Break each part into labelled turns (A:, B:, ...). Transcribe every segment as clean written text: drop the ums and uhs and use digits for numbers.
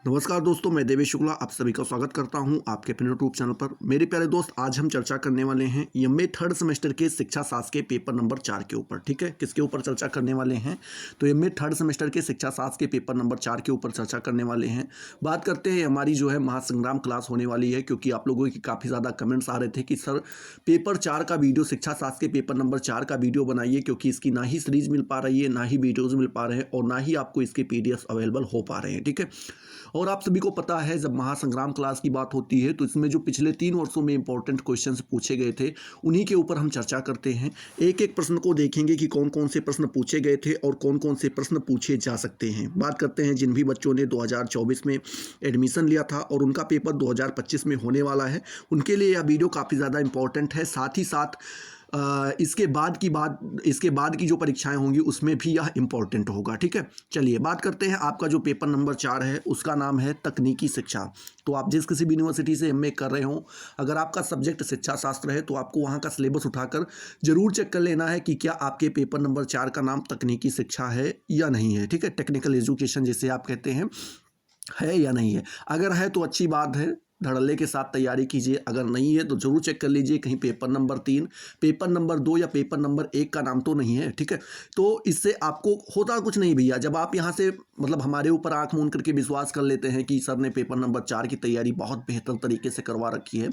A: नमस्कार दोस्तों, मैं देवेश शुक्ला आप सभी का स्वागत करता हूं आपके अपने यूट्यूब चैनल पर। मेरे प्यारे दोस्त, आज हम चर्चा करने वाले हैं एमए थर्ड सेमेस्टर के शिक्षा शास्त्र के पेपर नंबर 4 के ऊपर। ठीक है, किसके ऊपर चर्चा करने वाले हैं? तो एमए थर्ड सेमेस्टर के शिक्षा शास्त्र के पेपर नंबर 4 के ऊपर चर्चा करने वाले हैं। बात करते हैं, हमारी जो है महासंग्राम क्लास होने वाली है, क्योंकि आप लोगों की काफ़ी ज़्यादा कमेंट्स आ रहे थे कि सर पेपर 4 का वीडियो, शिक्षा शास्त्र के पेपर नंबर 4 का वीडियो बनाइए, क्योंकि इसकी ना ही सीरीज मिल पा रही है, ना ही वीडियोज़ मिल पा रहे हैं और ना ही आपको इसके PDF अवेलेबल हो पा रहे हैं। ठीक है, और आप सभी को पता है, जब महासंग्राम क्लास की बात होती है तो इसमें जो पिछले 3 वर्षों में इंपॉर्टेंट क्वेश्चंस पूछे गए थे उन्हीं के ऊपर हम चर्चा करते हैं। एक एक प्रश्न को देखेंगे कि कौन कौन से प्रश्न पूछे गए थे और कौन कौन से प्रश्न पूछे जा सकते हैं। बात करते हैं जिन भी बच्चों ने 2024 में एडमिशन लिया था और उनका पेपर 2025 में होने वाला है, उनके लिए यह वीडियो काफ़ी ज़्यादा इंपॉर्टेंट है। साथ ही साथ इसके बाद की जो परीक्षाएं होंगी उसमें भी यह इंपॉर्टेंट होगा। ठीक है, चलिए बात करते हैं। आपका जो पेपर नंबर 4 है उसका नाम है तकनीकी शिक्षा। तो आप जिस किसी भी यूनिवर्सिटी से एमए कर रहे हो, अगर आपका सब्जेक्ट शिक्षा शास्त्र है तो आपको वहाँ का सिलेबस उठाकर जरूर चेक कर लेना है कि क्या आपके पेपर नंबर 4 का नाम तकनीकी शिक्षा है या नहीं है। ठीक है, टेक्निकल एजुकेशन जिसे आप कहते हैं, है या नहीं है। अगर है तो अच्छी बात है, धड़ल्ले के साथ तैयारी कीजिए। अगर नहीं है तो जरूर चेक कर लीजिए कहीं पेपर नंबर 3, पेपर नंबर 2 या पेपर नंबर 1 का नाम तो नहीं है। ठीक है, तो इससे आपको होता कुछ नहीं भैया। जब आप यहाँ से मतलब हमारे ऊपर आंख मूंद करके विश्वास कर लेते हैं कि सर ने पेपर नंबर 4 की तैयारी बहुत बेहतर तरीके से करवा रखी है,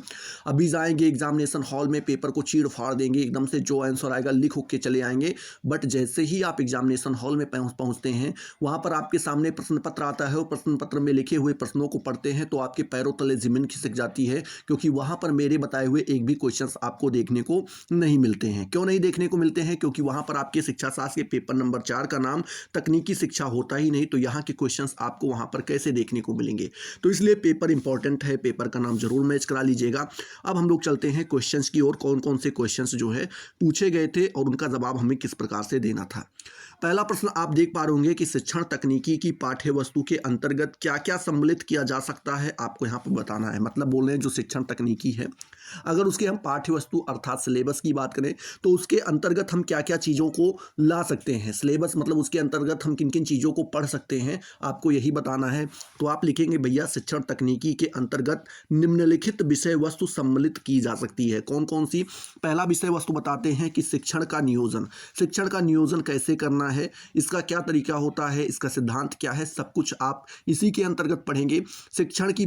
A: अभी जाएंगे एग्जामिनेशन हॉल में, पेपर को चीड़ फाड़ देंगे, एकदम से जो आंसर आएगा लिख के चले आएंगे। बट जैसे ही आप एग्जामिनेशन हॉल में पहुँचते हैं, वहाँ पर आपके सामने प्रश्न पत्र आता है और प्रश्न पत्र में लिखे हुए प्रश्नों को पढ़ते हैं तो आपके पैरों तले जमीन खिसक जाती है, क्योंकि वहां पर मेरे बताए हुए एक भी क्वेश्चंस आपको देखने को नहीं मिलते हैं। क्यों नहीं देखने को मिलते हैं? क्योंकि वहां पर आपके शिक्षा शास्त्र के पेपर नंबर 4 का नाम तकनीकी शिक्षा होता ही नहीं, तो यहाँ के क्वेश्चंस आपको वहां पर कैसे देखने को मिलेंगे? तो इसलिए पेपर इंपॉर्टेंट है, पेपर का नाम जरूर मैच करा लीजिएगा। अब हम लोग चलते हैं क्वेश्चंस की ओर। कौन कौन से क्वेश्चंस जो है पूछे गए थे और उनका जवाब हमें किस प्रकार से देना था। पहला प्रश्न आप देख पा रहे होंगे कि शिक्षण तकनीकी की पाठ्य वस्तु के अंतर्गत क्या क्या सम्मिलित किया जा सकता है, आपको यहाँ पर बताना है। मतलब बोल रहे हैं जो शिक्षण तकनीकी है, अगर उसके हम पाठ्य वस्तु अर्थात सिलेबस की बात करें तो उसके अंतर्गत हम क्या क्या चीज़ों को ला सकते हैं। सिलेबस मतलब उसके अंतर्गत हम किन किन चीज़ों को पढ़ सकते हैं, आपको यही बताना है। तो आप लिखेंगे भैया शिक्षण तकनीकी के अंतर्गत निम्नलिखित विषय वस्तु सम्मिलित की जा सकती है। कौन कौन सी? पहला विषय वस्तु बताते हैं कि शिक्षण का नियोजन। शिक्षण का नियोजन कैसे करना है, इसका क्या तरीका होता है, इसका सिद्धांत क्या है, सब कुछ आप इसी के अंतर्गत पढ़ेंगे। शिक्षण की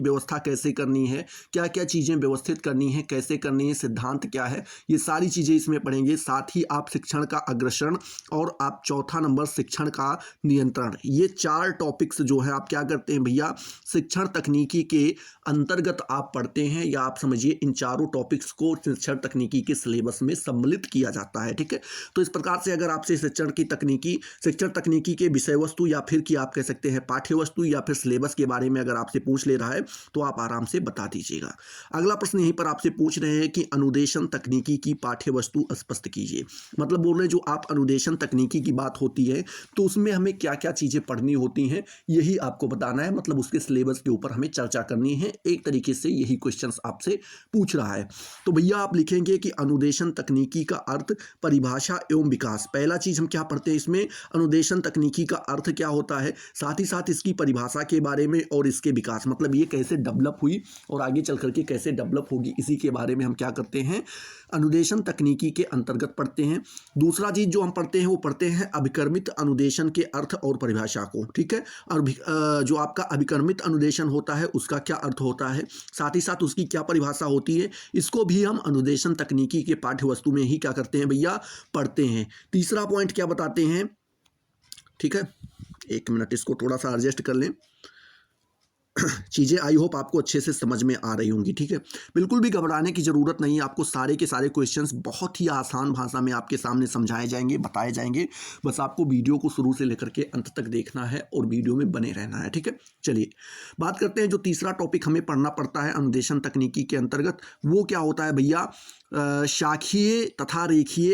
A: व्यवस्था कैसे करनी है, क्या क्या चीज़ें व्यवस्थित करनी है, कैसे करनी है, सिद्धांत क्या है, ये सारी चीज़ें इसमें पढ़ेंगे। साथ ही आप शिक्षण का अग्रसरण और आप चौथा नंबर शिक्षण का नियंत्रण, ये 4 टॉपिक्स जो है आप क्या करते हैं भैया, शिक्षण तकनीकी के अंतर्गत आप पढ़ते हैं, या आप समझिए इन चारों टॉपिक्स को शिक्षण तकनीकी के सिलेबस में सम्मिलित किया जाता है। ठीक है, तो इस प्रकार से अगर आपसे शिक्षण तकनीकी के विषय वस्तु या फिर कि आप कह सकते हैं पाठ्य वस्तु या फिर सिलेबस के बारे में अगर आपसे पूछ ले रहा है तो आप आराम से बता दीजिएगा। अगला प्रश्न यहीं पर आपसे पूछ रहे हैं कि अनुदेशन तकनीकी की पाठ्य वस्तु स्पष्ट कीजिए। मतलब बोल रहे हैं जो आप अनुदेशन तकनीकी की बात होती है तो उसमें हमें क्या क्या चीज़ें पढ़नी होती हैं, यही आपको बताना है। मतलब उसके सिलेबस के ऊपर हमें चर्चा करनी है। एक तरीके से यही क्वेश्चन आपसे पूछ रहा है। तो भैया आप लिखेंगे कि अनुदेशन तकनीकी का अर्थ, परिभाषा एवं विकास। पहला चीज़ हम क्या पढ़ते हैं इसमें, अनुदेशन तकनीकी का अर्थ क्या होता है, साथ ही साथ इसकी परिभाषा के बारे में और इसके विकास, मतलब ये कैसे डेवलप हुई और आगे चल करके कैसे डेवलप होगी, इसी के बारे में हम क्या करते हैं, अनुदेशन तकनीकी के अंतर्गत पढ़ते हैं। दूसरा चीज जो हम पढ़ते हैं वो पढ़ते हैं अभिकर्मित अनुदेशन के अर्थ और परिभाषा को। ठीक है, और जो आपका अभिकर्मित अनुदेशन होता है उसका क्या अर्थ होता है, साथ ही साथ उसकी क्या परिभाषा होती है, इसको भी हम अनुदेशन तकनीकी के पाठ्य वस्तु में ही क्या करते हैं भैया, पढ़ते हैं। तीसरा पॉइंट क्या बताते हैं, ठीक है, एक मिनट इसको थोड़ा सा एडजस्ट कर लें। चीज़ें आई होप आपको अच्छे से समझ में आ रही होंगी। ठीक है, बिल्कुल भी घबराने की ज़रूरत नहीं है। आपको सारे के सारे क्वेश्चंस बहुत ही आसान भाषा में आपके सामने समझाए जाएंगे, बताए जाएंगे। बस आपको वीडियो को शुरू से लेकर के अंत तक देखना है और वीडियो में बने रहना है। ठीक है, चलिए बात करते हैं जो तीसरा टॉपिक हमें पढ़ना पड़ता है अनुदेशन तकनीकी के अंतर्गत, वो क्या होता है भैया, शाखीय तथा रेखीय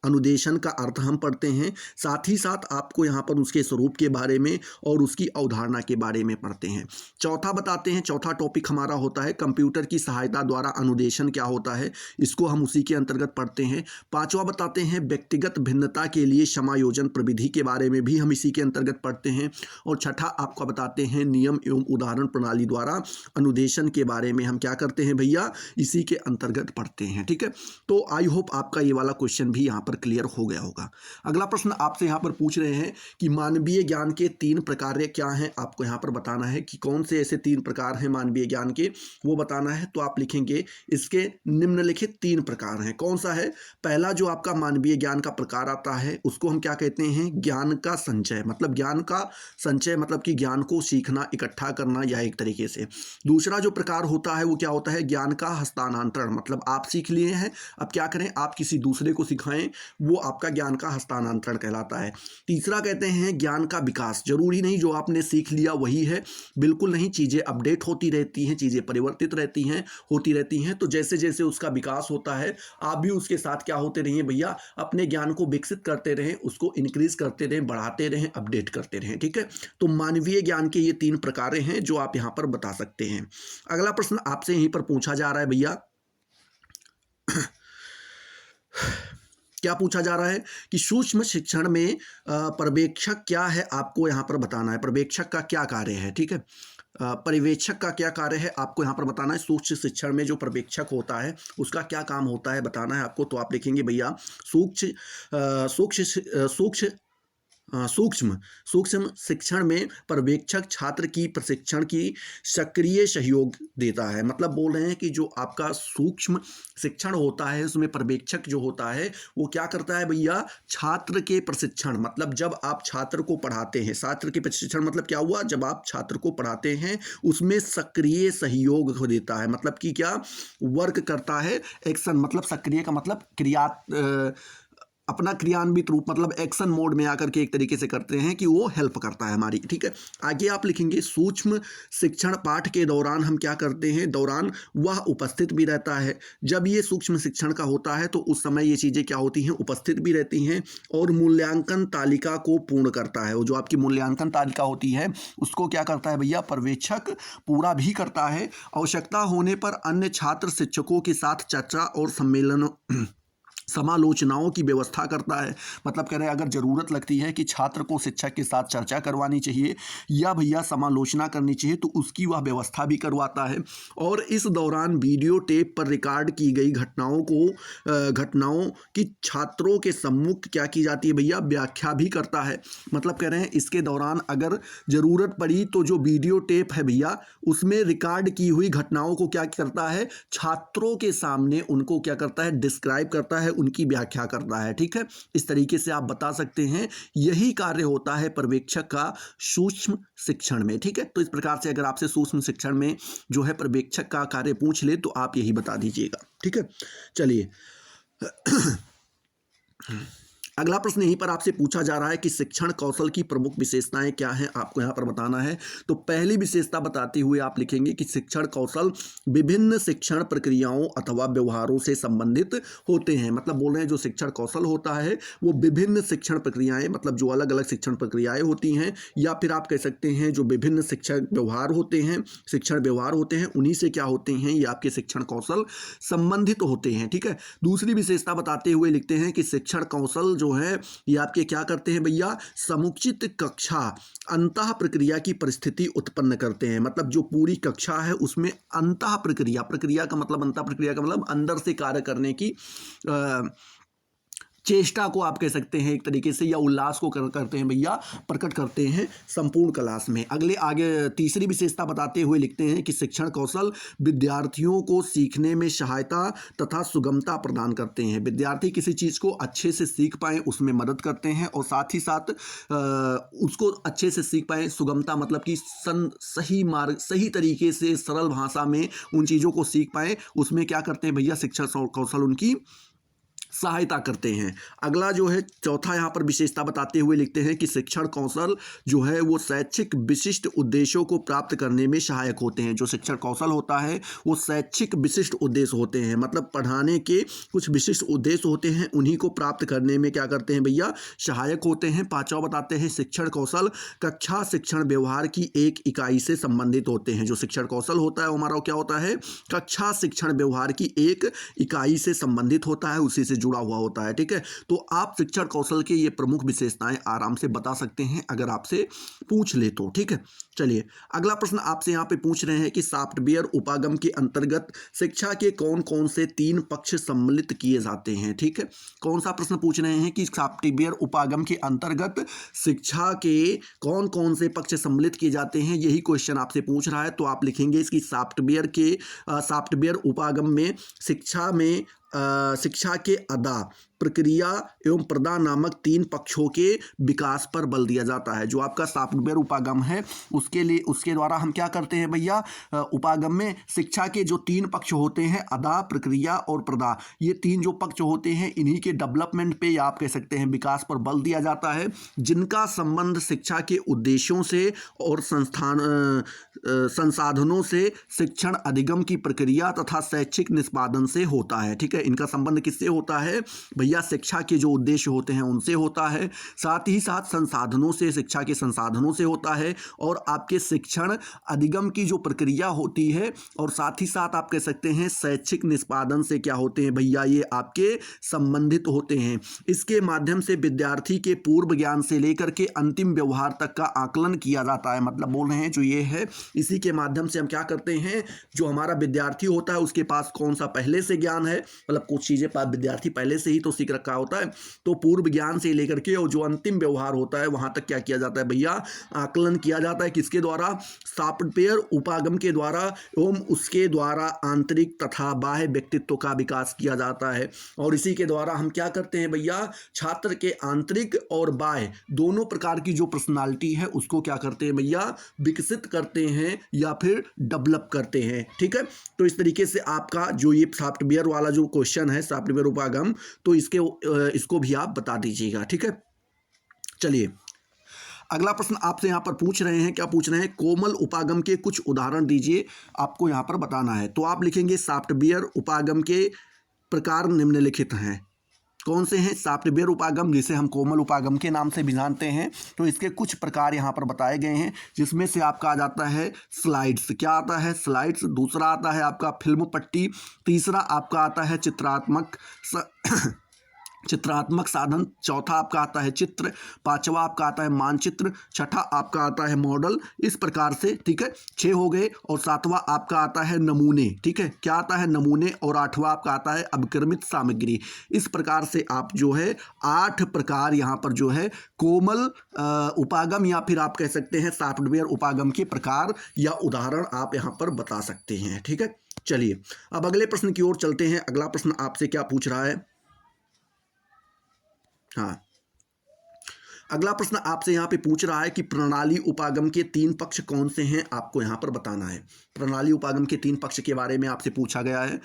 A: अनुदेशन का अर्थ हम पढ़ते हैं, साथ ही साथ आपको यहाँ पर उसके स्वरूप के बारे में और उसकी अवधारणा के बारे में पढ़ते हैं। चौथा बताते हैं, चौथा टॉपिक हमारा होता है कंप्यूटर की सहायता द्वारा अनुदेशन क्या होता है, इसको हम उसी के अंतर्गत पढ़ते हैं। पांचवा बताते हैं व्यक्तिगत भिन्नता के लिए समायोजन प्रविधि के बारे में भी हम इसी के अंतर्गत पढ़ते हैं। और छठा आपको बताते हैं नियम एवं उदाहरण प्रणाली द्वारा अनुदेशन के बारे में हम क्या करते हैं भैया, इसी के अंतर्गत पढ़ते हैं। ठीक है, तो आई होप आपका ये वाला क्वेश्चन भी यहाँ पर क्लियर हो गया होगा। अगला प्रश्न आपसे यहाँ पर पूछ रहे हैं कि मानवीय ज्ञान के 3 प्रकार क्या हैं, आपको यहाँ पर बताना है कि कौन से ऐसे 3 प्रकार हैं मानवीय ज्ञान के, वो बताना है। तो आप लिखेंगे इसके निम्नलिखित 3 प्रकार हैं। कौन सा है? पहला जो आपका मानवीय ज्ञान का प्रकार आता है उसको हम क्या कहते हैं, ज्ञान का संचय। मतलब ज्ञान का संचय मतलब कि ज्ञान को सीखना, इकट्ठा करना, या एक तरीके से। दूसरा जो प्रकार होता है वो क्या होता है, ज्ञान का हस्तांतरण। मतलब आप सीख लिए हैं, अब क्या करें, आप किसी दूसरे को सिखाएं, वो आपका ज्ञान का हस्तांतरण कहलाता है। तीसरा कहते हैं ज्ञान का विकास। जरूरी नहीं जो आपने सीख लिया वही है, बिल्कुल नहीं, चीज़ें अपडेट होती रहती हैं, चीज़ें परिवर्तित रहती हैं, होती रहती हैं। तो जैसे जैसे उसका विकास होता है आप भी उसके साथ क्या होते रहिए भैया, अपने ज्ञान को विकसित करते रहें, उसको इंक्रीज करते रहें, बढ़ाते रहें, अपडेट करते रहें। ठीक है, तो मानवीय ज्ञान के ये 3 प्रकार हैं जो आप यहाँ पर बता सकते हैं। अगला प्रश्न आपसे यहीं पर पूछा जा रहा है भैया, क्या पूछा जा रहा है कि सूक्ष्म शिक्षण में पर्यवेक्षक क्या है, आपको यहाँ पर बताना है। पर्यवेक्षक का क्या कार्य है? ठीक है, पर्यवेक्षक का क्या कार्य है आपको यहाँ पर बताना है। सूक्ष्म शिक्षण में जो पर्यवेक्षक होता है उसका क्या काम होता है बताना है आपको। तो आप लिखेंगे भैया सूक्ष्म शिक्षण में पर्यवेक्षक छात्र की प्रशिक्षण की सक्रिय सहयोग देता है। मतलब बोल रहे हैं कि जो आपका सूक्ष्म शिक्षण होता है उसमें पर्यवेक्षक जो होता है वो क्या करता है भैया, छात्र के प्रशिक्षण। मतलब जब आप छात्र को पढ़ाते हैं, छात्र के प्रशिक्षण मतलब क्या हुआ, जब आप छात्र को पढ़ाते हैं उसमें सक्रिय सहयोग देता है। मतलब कि क्या वर्क करता है, एक्शन, मतलब सक्रिय का मतलब क्रिया, अपना क्रियान्वित रूप, मतलब एक्शन मोड में आकर के एक तरीके से करते हैं कि वो हेल्प करता है हमारी। ठीक है, आगे आप लिखेंगे सूक्ष्म शिक्षण पाठ के दौरान हम क्या करते हैं, दौरान वह उपस्थित भी रहता है। जब ये सूक्ष्म शिक्षण का होता है तो उस समय ये चीज़ें क्या होती हैं, उपस्थित भी रहती हैं और मूल्यांकन तालिका को पूर्ण करता है। वो जो आपकी मूल्यांकन तालिका होती है उसको क्या करता है भैया, पर्यवेक्षक पूरा भी करता है। आवश्यकता होने पर अन्य छात्र शिक्षकों के साथ चर्चा और सम्मेलन समालोचनाओं की व्यवस्था करता है। मतलब कह रहे हैं अगर ज़रूरत लगती है कि छात्र को शिक्षक के साथ चर्चा करवानी चाहिए या भैया समालोचना करनी चाहिए तो उसकी वह व्यवस्था भी करवाता है। और इस दौरान वीडियो टेप पर रिकॉर्ड की गई घटनाओं की छात्रों के सम्मुख क्या की जाती है भैया, व्याख्या भी करता है। मतलब कह रहे हैं इसके दौरान अगर ज़रूरत पड़ी तो जो वीडियो टेप है भैया उसमें रिकॉर्ड की हुई घटनाओं को क्या करता है, छात्रों के सामने उनको क्या करता है, डिस्क्राइब करता है, उनकी व्याख्या करता है। ठीक है, इस तरीके से आप बता सकते हैं यही कार्य होता है पर्यवेक्षक का सूक्ष्म शिक्षण में। ठीक है, तो इस प्रकार से अगर आपसे सूक्ष्म शिक्षण में जो है पर्यवेक्षक का कार्य पूछ ले तो आप यही बता दीजिएगा। ठीक है, चलिए अगला प्रश्न यहीं पर आपसे पूछा जा रहा है कि शिक्षण कौशल की प्रमुख विशेषताएं क्या हैं, आपको यहाँ पर बताना है। तो पहली विशेषता बताते हुए आप लिखेंगे कि शिक्षण कौशल विभिन्न शिक्षण प्रक्रियाओं अथवा व्यवहारों से संबंधित होते हैं। मतलब बोल रहे हैं जो शिक्षण कौशल होता है वो विभिन्न शिक्षण प्रक्रियाएं, मतलब जो अलग अलग शिक्षण प्रक्रियाएं होती हैं, या फिर आप कह सकते हैं जो विभिन्न शिक्षण व्यवहार होते हैं उन्हीं से क्या होते हैं, ये आपके शिक्षण कौशल संबंधित होते हैं। ठीक है, दूसरी विशेषता बताते हुए लिखते हैं कि शिक्षण कौशल जो है ये आपके क्या करते हैं भैया, समुचित कक्षा अंतः प्रक्रिया की परिस्थिति उत्पन्न करते हैं। मतलब जो पूरी कक्षा है उसमें अंतः प्रक्रिया का मतलब अंदर से कार्य करने की चेष्टा को आप कह सकते हैं एक तरीके से, या उल्लास को करते हैं भैया, प्रकट करते हैं संपूर्ण क्लास में। आगे तीसरी विशेषता बताते हुए लिखते हैं कि शिक्षण कौशल विद्यार्थियों को सीखने में सहायता तथा सुगमता प्रदान करते हैं। विद्यार्थी किसी चीज़ को अच्छे से सीख पाएँ उसमें मदद करते हैं और साथ ही साथ उसको अच्छे से सीख पाएँ। सुगमता मतलब कि सही तरीके से सरल भाषा में उन चीज़ों को सीख पाएँ, उसमें क्या करते हैं भैया, शिक्षण कौशल उनकी सहायता करते हैं। अगला जो है चौथा यहाँ पर विशेषता बताते हुए लिखते हैं कि शिक्षण कौशल जो है वो शैक्षिक विशिष्ट उद्देश्यों को प्राप्त करने में सहायक होते हैं। जो शिक्षण कौशल होता है वो शैक्षिक विशिष्ट उद्देश्य होते हैं, मतलब पढ़ाने के कुछ विशिष्ट उद्देश्य होते हैं, उन्हीं को प्राप्त करने में क्या करते हैं भैया, सहायक होते हैं। पांचवा बताते हैं शिक्षण कौशल कक्षा शिक्षण व्यवहार की एक इकाई से संबंधित होते हैं। जो शिक्षण कौशल होता है हमारा क्या होता है, कक्षा शिक्षण व्यवहार की एक इकाई से संबंधित होता है, उसी से जुड़ा हुआ होता है। ठीक है, तो आप शिक्षण कौशल के ये प्रमुख विशेषताएं आराम से बता सकते हैं अगर आपसे पूछ ले तो। ठीक है, चलिए अगला प्रश्न आपसे यहाँ पे पूछ रहे हैं कि सॉफ्टवेयर उपागम के अंतर्गत शिक्षा के कौन कौन से 3 पक्ष सम्मिलित किए जाते हैं। ठीक है, कौन सा प्रश्न पूछ रहे हैं कि सॉफ्टवेयर उपागम के अंतर्गत शिक्षा के कौन कौन से पक्ष सम्मिलित किए जाते हैं, यही क्वेश्चन आपसे पूछ रहा है। तो आप लिखेंगे इसकी सॉफ्टवेयर उपागम में शिक्षा के अदा, प्रक्रिया एवं प्रदा नामक 3 पक्षों के विकास पर बल दिया जाता है। जो आपका सॉफ्टवेयर उपागम है उसके द्वारा हम क्या करते हैं भैया, उपागम में शिक्षा के जो 3 पक्ष होते हैं, अदा, प्रक्रिया और प्रदा, ये 3 जो पक्ष होते हैं इन्हीं के डेवलपमेंट पे या आप कह सकते हैं विकास पर बल दिया जाता है, जिनका संबंध शिक्षा के उद्देश्यों से और संसाधनों से, शिक्षण अधिगम की प्रक्रिया तथा शैक्षिक निष्पादन से होता है। ठीक है, इनका संबंध किससे होता है भैया, शिक्षा के जो उद्देश्य होते हैं उनसे होता है, साथ ही साथ संसाधनों से, शिक्षा के संसाधनों से होता है, और आपके शिक्षण अधिगम की जो प्रक्रिया होती है, और साथ ही साथ आप कह सकते हैं शैक्षिक निष्पादन से क्या होते हैं भैया, ये आपके संबंधित होते हैं। इसके माध्यम से विद्यार्थी के पूर्व ज्ञान से लेकर के अंतिम व्यवहार तक का आकलन किया जाता है। मतलब बोल रहे हैं जो ये है, इसी के माध्यम से हम क्या करते हैं, जो हमारा विद्यार्थी होता है उसके पास कौन सा पहले से ज्ञान है, मतलब कुछ चीजें विद्यार्थी पहले से ही तो सीख रखा होता है, तो पूर्व ज्ञान से लेकर के और जो अंतिम व्यवहार होता है वहां तक क्या किया जाता है भैया, आकलन किया जाता है। किसके द्वारा, सॉफ्टवेयर उपागम के द्वारा, एवं उसके द्वारा आंतरिक तथा बाह्य व्यक्तित्व का विकास किया जाता है। और इसी के द्वारा हम क्या करते हैं भैया, छात्र के आंतरिक और बाह्य दोनों प्रकार की जो पर्सनालिटी है उसको क्या करते हैं भैया, विकसित करते हैं या फिर डेवलप करते हैं। ठीक है, तो इस तरीके से आपका जो ये सॉफ्टवेयर वाला जो क्वेश्चन है, सॉफ्टवेयर उपागम, तो इसको भी आप बता दीजिएगा। ठीक है, चलिए अगला प्रश्न आपसे यहां पर पूछ रहे हैं, क्या पूछ रहे हैं, कोमल उपागम के कुछ उदाहरण दीजिए, आपको यहां पर बताना है। तो आप लिखेंगे सॉफ्टवेयर उपागम के प्रकार निम्नलिखित हैं। कौन से हैं, सॉफ्टवेयर उपागम जिसे हम कोमल उपागम के नाम से भी जानते हैं, तो इसके कुछ प्रकार यहाँ पर बताए गए हैं, जिसमें से आपका आ जाता है स्लाइड्स। क्या आता है, स्लाइड्स। दूसरा आता है आपका फिल्म पट्टी। तीसरा आपका आता है चित्रात्मक साधन। चौथा आपका आता है चित्र। पांचवा आपका आता है मानचित्र। छठा आपका आता है मॉडल। इस प्रकार से, ठीक है, 6 हो गए। और 7वां आपका आता है नमूने। ठीक है, क्या आता है, नमूने। और 8वां आपका आता है अभिक्रमित सामग्री। इस प्रकार से आप जो है 8 प्रकार यहाँ पर जो है कोमल उपागम या फिर आप कह सकते हैं सॉफ्टवेयर उपागम के प्रकार या उदाहरण आप यहाँ पर बता सकते हैं। ठीक है, चलिए अब अगले प्रश्न की ओर चलते हैं। अगला प्रश्न आपसे क्या पूछ रहा है, हाँ, अगला प्रश्न आपसे यहां पे पूछ रहा है कि प्रणाली उपागम के 3 पक्ष कौन से हैं, आपको यहां पर बताना है। प्रणाली उपागम के 3 पक्ष के बारे में आपसे पूछा गया है।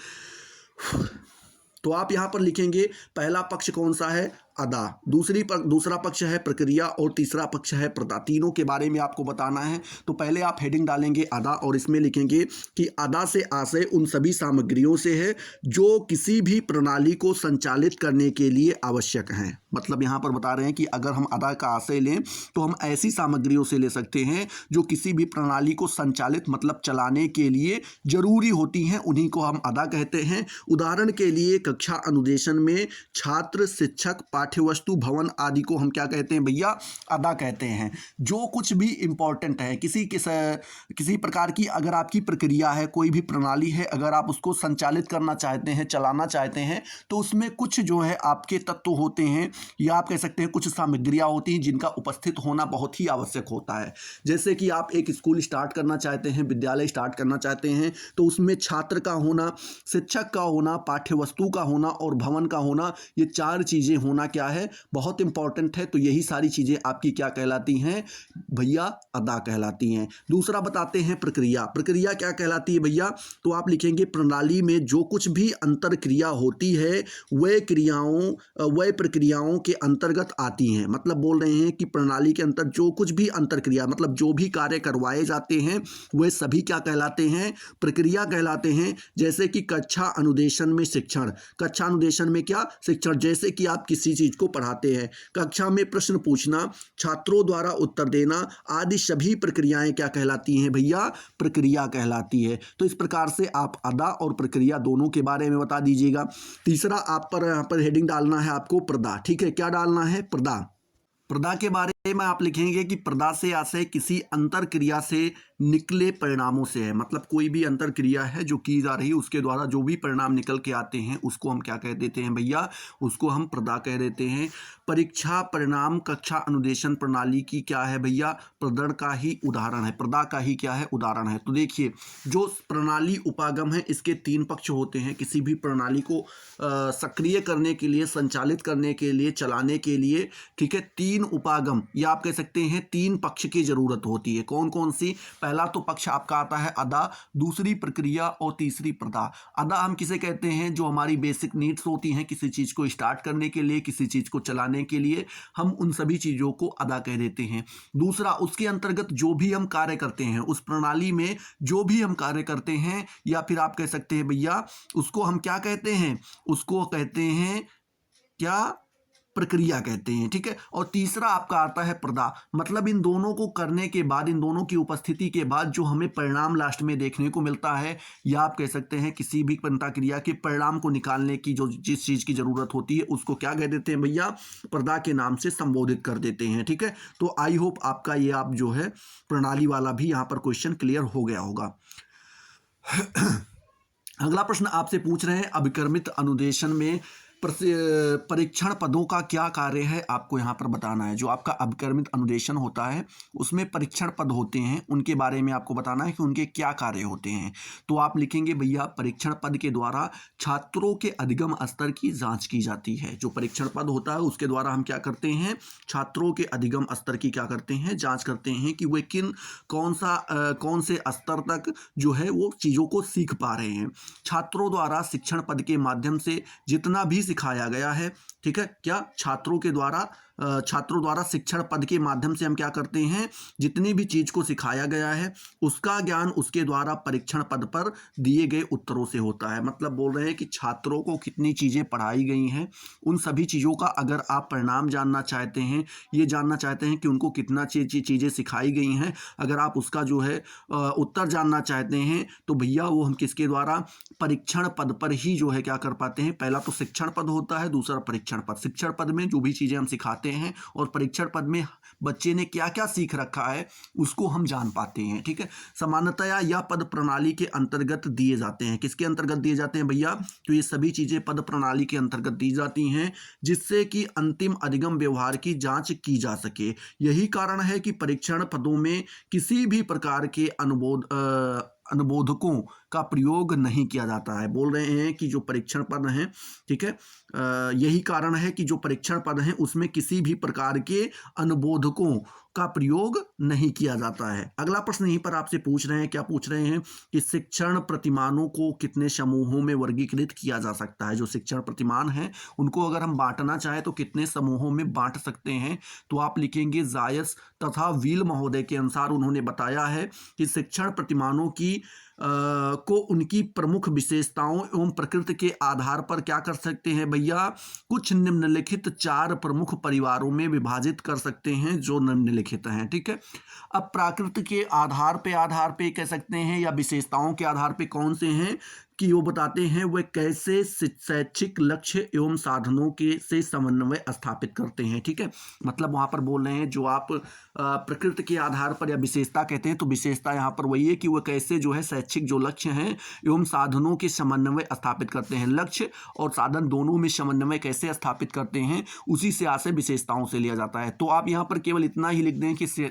A: तो आप यहां पर लिखेंगे पहला पक्ष कौन सा है, अदा। दूसरा पक्ष है प्रक्रिया और तीसरा पक्ष है प्रदा। तीनों के बारे में आपको बताना है। तो पहले आप हेडिंग डालेंगे अदा और इसमें लिखेंगे कि अदा से आशय उन सभी सामग्रियों से है जो किसी भी प्रणाली को संचालित करने के लिए आवश्यक हैं। मतलब यहाँ पर बता रहे हैं कि अगर हम अदा का आशय लें तो हम ऐसी सामग्रियों से ले सकते हैं जो किसी भी प्रणाली को संचालित मतलब चलाने के लिए जरूरी होती हैं, उन्हीं को हम अदा कहते हैं। उदाहरण के लिए कक्षा अनुदेशन में छात्र, शिक्षक, पाठ्यवस्तु, भवन आदि को हम क्या कहते हैं भैया, अदा कहते हैं। जो कुछ भी इंपॉर्टेंट है, किसी प्रकार की अगर आपकी प्रक्रिया है, कोई भी प्रणाली है, अगर आप उसको संचालित करना चाहते हैं, चलाना चाहते हैं, तो उसमें कुछ जो है आपके तत्व होते हैं या आप कह सकते हैं कुछ सामग्रियां होती हैं जिनका उपस्थित होना बहुत ही आवश्यक होता है। जैसे कि आप एक स्कूल स्टार्ट करना चाहते हैं, विद्यालय स्टार्ट करना चाहते हैं, तो उसमें छात्र का होना, शिक्षक का होना, पाठ्यवस्तु का होना और भवन का होना, ये 4 चीज़ें होना क्या है, बहुत इंपॉर्टेंट है। तो यही सारी चीजें आपकी क्या कहलाती हैं भैया, अदा कहलाती हैं। दूसरा बताते हैं प्रक्रिया। प्रक्रिया क्या कहलाती है भैया, तो आप लिखेंगे प्रणाली में जो कुछ भी अंतर क्रिया होती है वह प्रक्रियाओं के अंतर्गत आती हैं। मतलब बोल रहे हैं कि प्रणाली के अंतर जो कुछ भी अंतर क्रिया, मतलब जो भी कार्य करवाए जाते हैं वे सभी क्या कहलाते हैं, प्रक्रिया कहलाते हैं। जैसे कि कक्षा अनुदेशन में शिक्षण, कक्षा अनुदेशन में क्या, शिक्षण। जैसे कि आप किसी चीज को पढ़ाते हैं, कक्षा में प्रश्न पूछना, छात्रों द्वारा उत्तर देना आदि सभी प्रक्रियाएं क्या कहलाती हैं भैया, प्रक्रिया कहलाती है। तो इस प्रकार से आप अदा और प्रक्रिया दोनों के बारे में बता दीजिएगा। तीसरा आप पर यहाँ पर हेडिंग डालना है आपको प्रदा, ठीक है, क्या डालना है, प्रदा। प्रदा के बारे में आप लिखेंगे कि प्रदा से आशय किसी अंतर क्रिया से निकले परिणामों से है। मतलब कोई भी अंतर क्रिया है जो की जा रही है उसके द्वारा जो भी परिणाम निकल के आते हैं उसको हम क्या कह देते हैं भैया, उसको हम प्रदा कह देते हैं। परीक्षा परिणाम कक्षा अनुदेशन प्रणाली की क्या है भैया, प्रदर्शन का ही उदाहरण है, प्रदा का ही क्या है, उदाहरण है। तो देखिए जो प्रणाली उपागम है इसके तीन पक्ष होते हैं। किसी भी प्रणाली को सक्रिय करने के लिए, संचालित करने के लिए, चलाने के लिए, ठीक है, तीन उपागम या आप कह सकते हैं तीन पक्ष की जरूरत होती है। कौन कौन सी, पहला तो पक्ष आपका आता है अदा, दूसरी प्रक्रिया और तीसरी प्रदा। अदा हम किसे कहते हैं, जो हमारी बेसिक नीड्स होती हैं किसी चीज को स्टार्ट करने के लिए, किसी चीज को चलाने के लिए, हम उन सभी चीजों को अदा कह देते हैं। दूसरा उसके अंतर्गत जो भी हम कार्य करते हैं, उस प्रणाली में जो भी हम कार्य करते हैं, या फिर आप कह सकते हैं भैया उसको हम क्या कहते हैं, उसको कहते हैं क्या, प्रक्रिया कहते हैं, ठीक है। और तीसरा आपका आता है प्रदा। मतलब इन दोनों को करने के बाद, इन दोनों की उपस्थिति के बाद जो हमें परिणाम लास्ट में देखने को मिलता है, या आप कह सकते हैं किसी भी पंता क्रिया के परिणाम को निकालने की जो जिस चीज की जरूरत होती है उसको क्या कह देते हैं भैया, प्रदा के नाम से संबोधित कर देते हैं, ठीक है। तो आई होप आपका ये आप जो है प्रणाली वाला भी यहां पर क्वेश्चन क्लियर हो गया होगा। अगला प्रश्न आपसे पूछ रहे हैं अभिक्रमित अनुदेशन में परीक्षण पदों का क्या कार्य है, आपको यहां पर बताना है। जो आपका अभिक्रमित अनुदेशन होता है उसमें परीक्षण पद होते हैं, उनके बारे में आपको बताना है कि उनके क्या कार्य होते हैं। तो आप लिखेंगे भैया परीक्षण पद के द्वारा छात्रों के अधिगम स्तर की जांच की जाती है। जो परीक्षण पद होता है उसके द्वारा हम क्या करते हैं, छात्रों के अधिगम स्तर की क्या करते हैं, जांच करते हैं कि वे कौन से स्तर तक जो है वो चीजों को सीख पा रहे हैं। छात्रों द्वारा शिक्षण पद के माध्यम से जितना भी सिखाया गया है, ठीक है, क्या छात्रों द्वारा शिक्षण पद के माध्यम से हम क्या करते हैं, जितनी भी चीज को सिखाया गया है उसका ज्ञान उसके द्वारा परीक्षण पद पर दिए गए उत्तरों से होता है। मतलब बोल रहे हैं कि छात्रों को कितनी चीजें पढ़ाई गई हैं, उन सभी चीजों का अगर आप परिणाम जानना चाहते हैं, ये जानना चाहते हैं कि उनको कितना चीजें सिखाई गई हैं, अगर आप उसका जो है उत्तर जानना चाहते हैं तो भैया वो हम किसके द्वारा, परीक्षण पद पर ही जो है क्या कर पाते हैं। पहला तो शिक्षण पद होता है, दूसरा परीक्षण पद। शिक्षण पद में जो भी चीजें हम सिखाते हैं और परीक्षण पद में बच्चे ने क्या क्या सीख रखा है उसको हम जान पाते हैं, ठीक है। सामान्यतया यह पद प्रणाली के अंतर्गत दिए जाते हैं। किसके अंतर्गत दिए जाते हैं भैया, तो ये सभी चीजें पद प्रणाली के अंतर्गत दी जाती हैं जिससे कि अंतिम अधिगम व्यवहार की जांच की जा सके। यही कारण है कि परीक्षण पदों में किसी भी प्रकार के अनुबोधकों का प्रयोग नहीं किया जाता है। बोल रहे हैं कि जो परीक्षण पद हैं, ठीक है, यही कारण है कि जो परीक्षण पद हैं उसमें किसी भी प्रकार के अनुबोधकों का प्रयोग नहीं किया जाता है। अगला प्रश्न यहीं पर आपसे पूछ रहे हैं, क्या पूछ रहे हैं कि शिक्षण प्रतिमानों को कितने समूहों में वर्गीकृत किया जा सकता है। जो शिक्षण प्रतिमान हैं उनको अगर हम बांटना चाहें तो कितने समूहों में बांट सकते हैं। तो आप लिखेंगे जायस तथा व्हील महोदय के अनुसार उन्होंने बताया है कि शिक्षण प्रतिमानों को उनकी प्रमुख विशेषताओं एवं प्रकृति के आधार पर क्या कर सकते हैं भैया, कुछ निम्नलिखित 4 प्रमुख परिवारों में विभाजित कर सकते हैं जो निम्नलिखित हैं, ठीक है। अब प्रकृति के आधार पे कह सकते हैं या विशेषताओं के आधार पे कौन से हैं कि वो बताते हैं वे कैसे शैक्षिक लक्ष्य एवं साधनों के से समन्वय स्थापित करते हैं, ठीक है। मतलब वहां पर बोल रहे हैं जो आप प्रकृति के आधार पर या विशेषता कहते हैं, तो विशेषता यहाँ पर वही है कि वह कैसे जो है शैक्षिक जो लक्ष्य हैं एवं साधनों के समन्वय स्थापित करते हैं। लक्ष्य और साधन दोनों में समन्वय कैसे स्थापित करते हैं उसी से आशय विशेषताओं से लिया जाता है। तो आप यहाँ पर केवल इतना ही लिख दें कि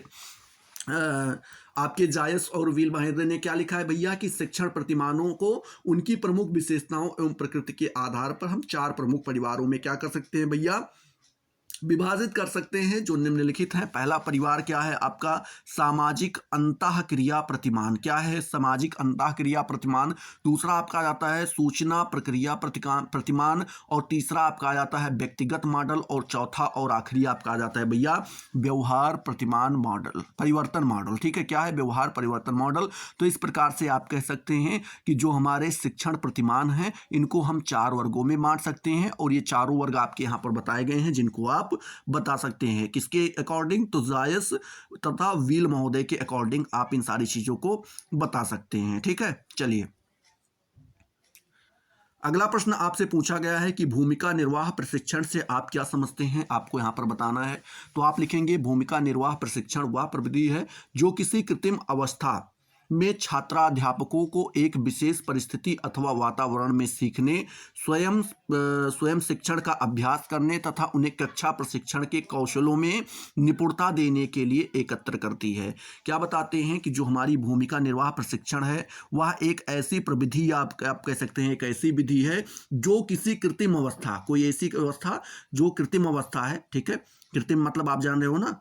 A: आपके जायस और व्हील महोदय ने क्या लिखा है भैया कि शिक्षण प्रतिमानों को उनकी प्रमुख विशेषताओं एवं प्रकृति के आधार पर हम 4 प्रमुख परिवारों में क्या कर सकते हैं भैया, विभाजित कर सकते हैं जो निम्नलिखित हैं। पहला परिवार क्या है आपका, सामाजिक अंतःक्रिया प्रतिमान। क्या है, सामाजिक अंतःक्रिया प्रतिमान। दूसरा आपका आ जाता है सूचना प्रक्रिया प्रतिमान, और तीसरा आपका आ जाता है व्यक्तिगत मॉडल, और चौथा और आखिरी आपका आ जाता है भैया व्यवहार प्रतिमान मॉडल, परिवर्तन मॉडल। ठीक है, क्या है, व्यवहार परिवर्तन मॉडल। तो इस प्रकार से आप कह सकते हैं कि जो हमारे शिक्षण प्रतिमान हैं इनको हम 4 वर्गों में बांट सकते हैं, और ये चारों वर्ग आपके यहाँ पर बताए गए हैं जिनको आप बता सकते हैं किसके अकॉर्डिंग, तो जायस तथा व्हील महोदय के अकॉर्डिंग आप इन सारी चीजों को बता सकते हैं। ठीक है, चलिए अगला प्रश्न आपसे पूछा गया है कि भूमिका निर्वाह प्रशिक्षण से आप क्या समझते हैं, आपको यहां पर बताना है। तो आप लिखेंगे भूमिका निर्वाह प्रशिक्षण वह प्रविधि है जो किसी कृत्रिम अवस्था में छात्राध्यापकों को एक विशेष परिस्थिति अथवा वातावरण में सीखने, स्वयं शिक्षण का अभ्यास करने तथा उन्हें कक्षा प्रशिक्षण के कौशलों में निपुणता देने के लिए एकत्र करती है। क्या बताते हैं कि जो हमारी भूमिका निर्वाह प्रशिक्षण है वह एक ऐसी प्रविधि, आप कह सकते हैं एक ऐसी विधि है जो किसी कृत्रिम अवस्था, कोई ऐसी अवस्था जो कृत्रिम अवस्था है, ठीक है, कृत्रिम मतलब आप जान रहे हो ना,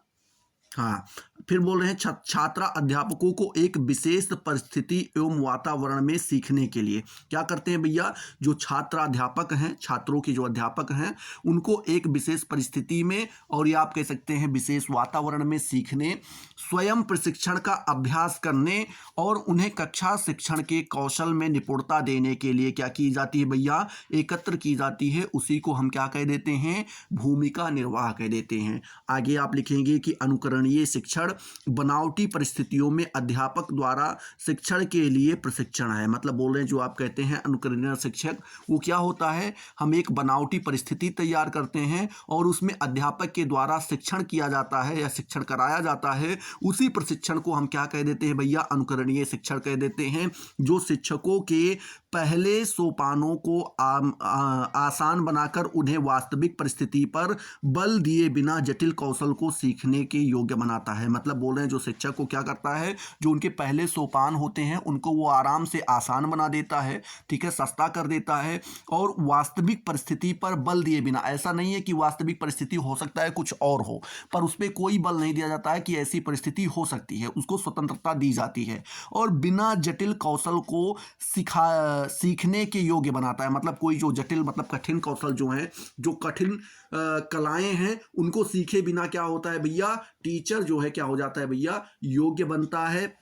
A: हाँ, फिर बोल रहे हैं छात्र अध्यापकों को एक विशेष परिस्थिति एवं वातावरण में सीखने के लिए क्या करते हैं भैया, जो छात्र अध्यापक हैं, छात्रों के जो अध्यापक हैं उनको एक विशेष परिस्थिति में, और ये आप कह सकते हैं विशेष वातावरण में सीखने, स्वयं प्रशिक्षण का अभ्यास करने और उन्हें कक्षा शिक्षण के कौशल में निपुणता देने के लिए क्या की जाती है भैया, एकत्र की जाती है। उसी को हम क्या कह देते हैं, भूमिका निर्वाह कह देते हैं। आगे आप लिखेंगे कि अनुकरणीय शिक्षण बनावटी परिस्थितियों में अध्यापक द्वारा शिक्षण के लिए प्रशिक्षण है। मतलब बोल रहे हैं जो आप कहते हैं अनुकरणीय शिक्षक, वो क्या होता है, हम एक बनावटी परिस्थिति तैयार करते हैं और उसमें अध्यापक के द्वारा शिक्षण किया जाता है या शिक्षण कराया जाता है। उसी प्रशिक्षण को हम क्या कह देते हैं भैया, अनुकरणीय शिक्षण कह देते हैं, जो शिक्षकों के पहले सोपानों को आसान बनाकर उन्हें वास्तविक परिस्थिति पर बल दिए बिना जटिल कौशल को सीखने के योग्य बनाता है। मतलब बोल रहे हैं जो शिक्षक को क्या करता है, जो उनके पहले सोपान होते हैं उनको वो आराम से आसान बना देता है, ठीक है, सस्ता कर देता है, और वास्तविक परिस्थिति पर बल दिए बिना, ऐसा नहीं है कि वास्तविक परिस्थिति हो सकता है कुछ और हो, पर उस पर कोई बल नहीं दिया जाता है कि ऐसी परिस्थिति हो सकती है, उसको स्वतंत्रता दी जाती है, और बिना जटिल कौशल को सीखने के योग्य बनाता है। मतलब कोई जो जटिल मतलब कठिन कौशल जो है, जो कठिन कलाएं हैं उनको सीखे बिना क्या होता है भैया, टीचर जो है क्या हो जाता है भैया, योग्य बनता है,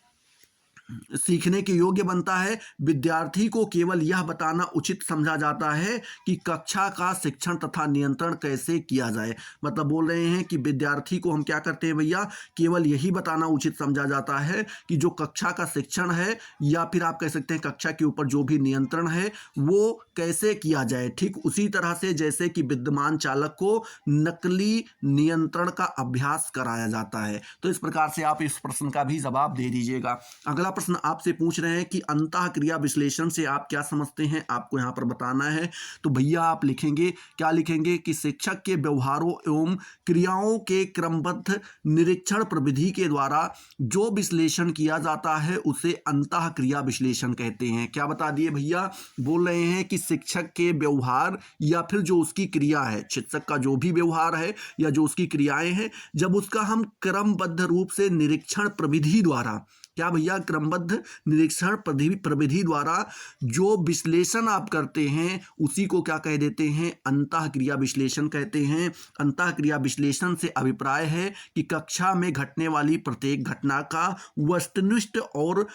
A: सीखने के योग्य बनता है। विद्यार्थी को केवल यह बताना उचित समझा जाता है कि कक्षा का शिक्षण तथा नियंत्रण कैसे किया जाए। मतलब बोल रहे हैं कि विद्यार्थी को हम क्या करते हैं भैया, केवल यही बताना उचित समझा जाता है कि जो कक्षा का शिक्षण है या फिर आप कह सकते हैं कक्षा के ऊपर जो भी नियंत्रण है वो कैसे किया जाए। ठीक उसी तरह से जैसे कि विद्यमान चालक को नकली नियंत्रण का अभ्यास कराया जाता है। तो इस प्रकार से आप इस प्रश्न का भी जवाब दे दीजिएगा। अगला प्रश्न आपसे पूछ रहे हैं कि अंतःक्रिया विश्लेषण से आप क्या समझते हैं, आपको यहां पर बताना है। तो भैया आप लिखेंगे, क्या लिखेंगे कि शिक्षक के व्यवहारों एवं क्रियाओं के क्रमबद्ध निरीक्षण प्रविधि के द्वारा जो विश्लेषण किया जाता है उसे अंतःक्रिया विश्लेषण कहते हैं। क्या बता दिए भैया, बोल रहे हैं कि शिक्षक के व्यवहार या फिर जो उसकी क्रिया है, शिक्षक का जो भी व्यवहार है या जो उसकी क्रियाएं हैं, जब उसका हम क्रमबद्ध रूप से निरीक्षण प्रविधि द्वारा, क्या भैया, क्रमबद्ध निरीक्षण प्रविधि द्वारा जो विश्लेषण आप करते हैं उसी को क्या कह देते हैं, अंतःक्रिया विश्लेषण कहते हैं। अंतःक्रिया विश्लेषण से अभिप्राय है कि कक्षा में घटने वाली प्रत्येक घटना का वस्तुनिष्ठ और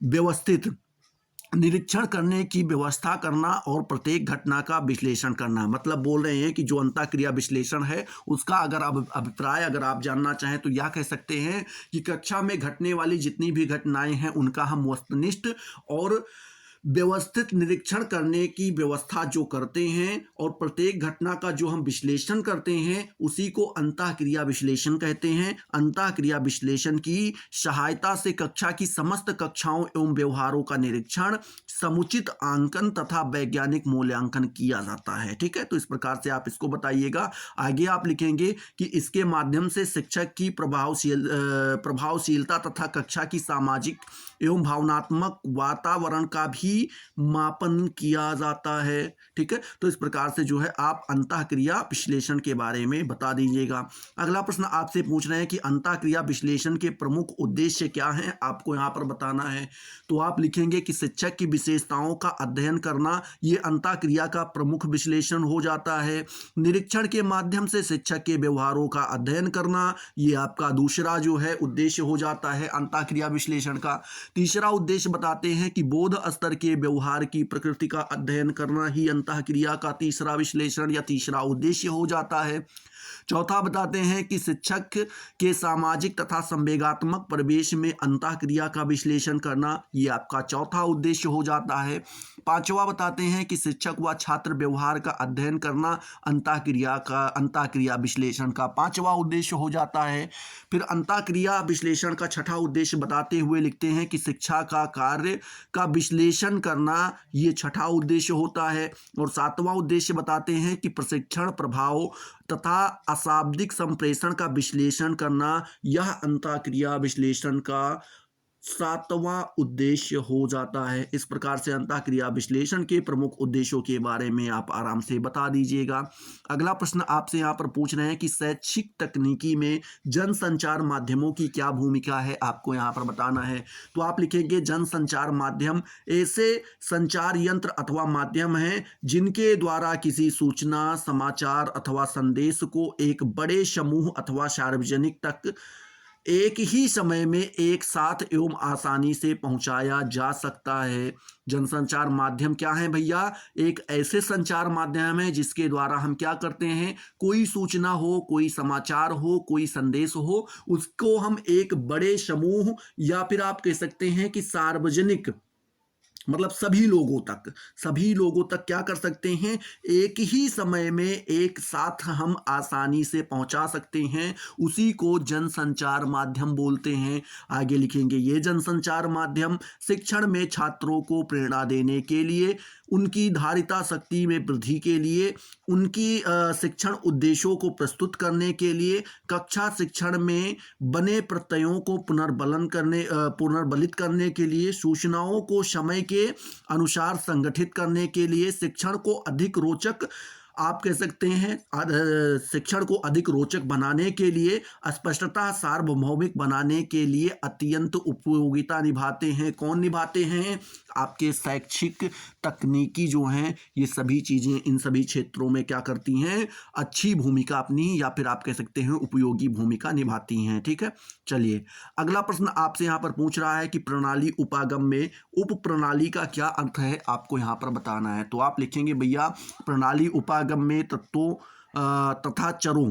A: व्यवस्थित निरीक्षण करने की व्यवस्था करना और प्रत्येक घटना का विश्लेषण करना। मतलब बोल रहे हैं कि जो अंतःक्रिया विश्लेषण है उसका अगर अभिप्राय अगर आप जानना चाहें तो यह कह सकते हैं कि कक्षा में घटने वाली जितनी भी घटनाएं हैं उनका हम वस्तुनिष्ठ और व्यवस्थित निरीक्षण करने की व्यवस्था जो करते हैं और प्रत्येक घटना का जो हम विश्लेषण करते हैं उसी को अंतःक्रिया विश्लेषण कहते हैं। अंतःक्रिया विश्लेषण की सहायता से कक्षा की समस्त कक्षाओं एवं व्यवहारों का निरीक्षण, समुचित आंकन तथा वैज्ञानिक मूल्यांकन किया जाता है। ठीक है, तो इस प्रकार से आप इसको बताइएगा। आगे आप लिखेंगे कि इसके माध्यम से शिक्षक की प्रभावशीलता तथा कक्षा की सामाजिक एवं भावनात्मक वातावरण का भी मापन किया जाता है। ठीक है, तो इस प्रकार से जो है आप अंतःक्रिया विश्लेषण के बारे में बता दीजिएगा। अगला प्रश्न आपसे पूछ रहे हैं कि अंतःक्रिया विश्लेषण के प्रमुख उद्देश्य क्या हैं, आपको यहाँ पर बताना है। तो आप लिखेंगे कि शिक्षक की विशेषताओं का अध्ययन करना, ये अंतःक्रिया का प्रमुख विश्लेषण हो जाता है। निरीक्षण के माध्यम से शिक्षक के व्यवहारों का अध्ययन करना, ये आपका दूसरा जो है उद्देश्य हो जाता है अंतःक्रिया विश्लेषण का। तीसरा उद्देश्य बताते हैं कि बोध स्तर के व्यवहार की प्रकृति का अध्ययन करना ही अंतःक्रिया का तीसरा विश्लेषण या तीसरा उद्देश्य हो जाता है। चौथा बताते हैं कि शिक्षक के सामाजिक तथा संवेगात्मक परिवेश में अंतःक्रिया का विश्लेषण करना, ये आपका चौथा उद्देश्य हो जाता है। पांचवा बताते हैं कि शिक्षक व छात्र व्यवहार का अध्ययन करना अंतःक्रिया विश्लेषण का पांचवा उद्देश्य हो जाता है। फिर अंतःक्रिया विश्लेषण का छठा उद्देश्य बताते हुए लिखते हैं कि शिक्षा का कार्य का विश्लेषण करना, ये छठा उद्देश्य होता है। और सातवां उद्देश्य बताते हैं कि प्रशिक्षण प्रभाव तथा अशाब्दिक संप्रेषण का विश्लेषण करना, यह अंतःक्रिया विश्लेषण का सातवां उद्देश्य हो जाता है। इस प्रकार से अंतःक्रिया विश्लेषण के प्रमुख उद्देश्यों के बारे में आप आराम से बता दीजिएगा। अगला प्रश्न आपसे यहाँ पर पूछ रहे हैं कि शैक्षिक तकनीकी में जनसंचार माध्यमों की क्या भूमिका है, आपको यहाँ पर बताना है। तो आप लिखेंगे जनसंचार माध्यम ऐसे संचार यंत्र अथवा माध्यम हैं जिनके द्वारा किसी सूचना, समाचार अथवा संदेश को एक बड़े समूह अथवा सार्वजनिक तक एक ही समय में एक साथ एवं आसानी से पहुंचाया जा सकता है। जनसंचार माध्यम क्या है भैया? एक ऐसे संचार माध्यम है जिसके द्वारा हम क्या करते हैं, कोई सूचना हो, कोई समाचार हो, कोई संदेश हो, उसको हम एक बड़े समूह या फिर आप कह सकते हैं कि सार्वजनिक, मतलब सभी लोगों तक क्या कर सकते हैं, एक ही समय में एक साथ हम आसानी से पहुंचा सकते हैं। उसी को जनसंचार माध्यम बोलते हैं। आगे लिखेंगे ये जनसंचार माध्यम शिक्षण में छात्रों को प्रेरणा देने के लिए, उनकी धारिता शक्ति में वृद्धि के लिए, उनकी शिक्षण उद्देश्यों को प्रस्तुत करने के लिए, कक्षा शिक्षण में बने प्रत्ययों को पुनर्बलित करने के लिए, सूचनाओं को समय के अनुसार संगठित करने के लिए, शिक्षण को अधिक रोचक, आप कह सकते हैं शिक्षण को अधिक रोचक बनाने के लिए, स्पष्टता सार्वभौमिक बनाने के लिए अत्यंत उपयोगिता निभाते हैं। कौन निभाते हैं? आपके शैक्षिक तकनीकी जो हैं, ये सभी चीज़ें इन सभी क्षेत्रों में क्या करती हैं, अच्छी भूमिका अपनी, या फिर आप कह सकते हैं उपयोगी भूमिका निभाती हैं। ठीक है, चलिए अगला प्रश्न आपसे यहाँ पर पूछ रहा है कि प्रणाली उपागम में उप प्रणाली का क्या अर्थ है, आपको यहाँ पर बताना है। तो आप लिखेंगे भैया प्रणाली उपागम में तत्वों तथा चरों,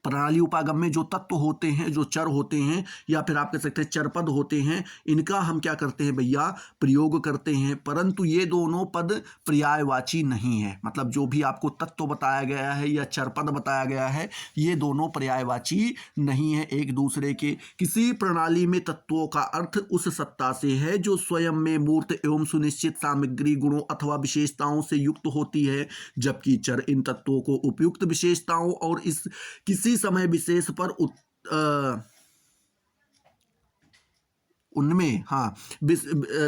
A: प्रणाली उपागम में जो तत्व होते हैं, जो चर होते हैं, या फिर आप कह सकते हैं चरपद होते हैं, इनका हम क्या करते हैं भैया, प्रयोग करते हैं। परंतु ये दोनों पद पर्यायवाची नहीं है, मतलब जो भी आपको तत्व बताया गया है या चरपद बताया गया है, ये दोनों पर्यायवाची नहीं है एक दूसरे के। किसी प्रणाली में तत्वों का अर्थ उस सत्ता से है जो स्वयं में मूर्त एवं सुनिश्चित सामग्री, गुणों अथवा विशेषताओं से युक्त होती है, जबकि चर इन तत्वों को उपयुक्त विशेषताओं और इस किसी समय विशेष पर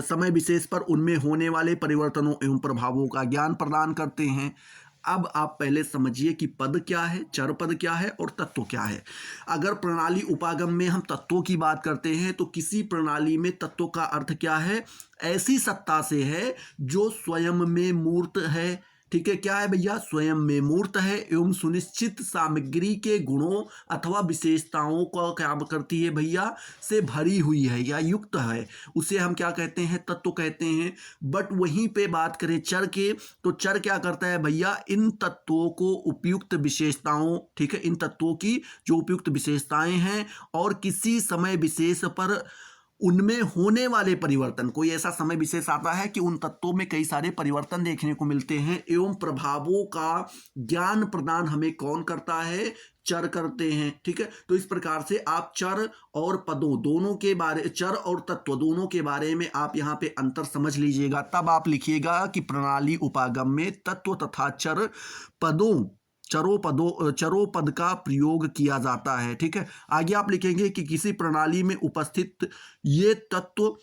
A: समय विशेष पर उनमें होने वाले परिवर्तनों एवं प्रभावों का ज्ञान प्रदान करते हैं। अब आप पहले समझिए कि पद क्या है, चर पद क्या है और तत्व क्या है। अगर प्रणाली उपागम में हम तत्वों की बात करते हैं तो किसी प्रणाली में तत्व का अर्थ क्या है, ऐसी सत्ता से है जो स्वयं में मूर्त है। ठीक है, क्या है भैया, स्वयं में मूर्त है एवं सुनिश्चित सामग्री के गुणों अथवा विशेषताओं को क्या करती है भैया, से भरी हुई है या युक्त है, उसे हम क्या कहते हैं, तत्व कहते हैं। बट वहीं पे बात करें चर के, तो चर क्या करता है भैया, इन तत्वों को उपयुक्त विशेषताओं, ठीक है, इन तत्वों की जो उपयुक्त विशेषताएं हैं और किसी समय विशेष पर उनमें होने वाले परिवर्तन, कोई ऐसा समय विशेष आता है कि उन तत्वों में कई सारे परिवर्तन देखने को मिलते हैं, एवं प्रभावों का ज्ञान प्रदान हमें कौन करता है, चर करते हैं। ठीक है, तो इस प्रकार से आप चर और पदों दोनों के बारे, चर और तत्व दोनों के बारे में आप यहाँ पे अंतर समझ लीजिएगा। तब आप लिखिएगा कि प्रणाली उपागम में तत्व तथा चर पदों चरों पद का प्रयोग किया जाता है। ठीक है, आगे आप लिखेंगे कि किसी प्रणाली में उपस्थित ये तत्व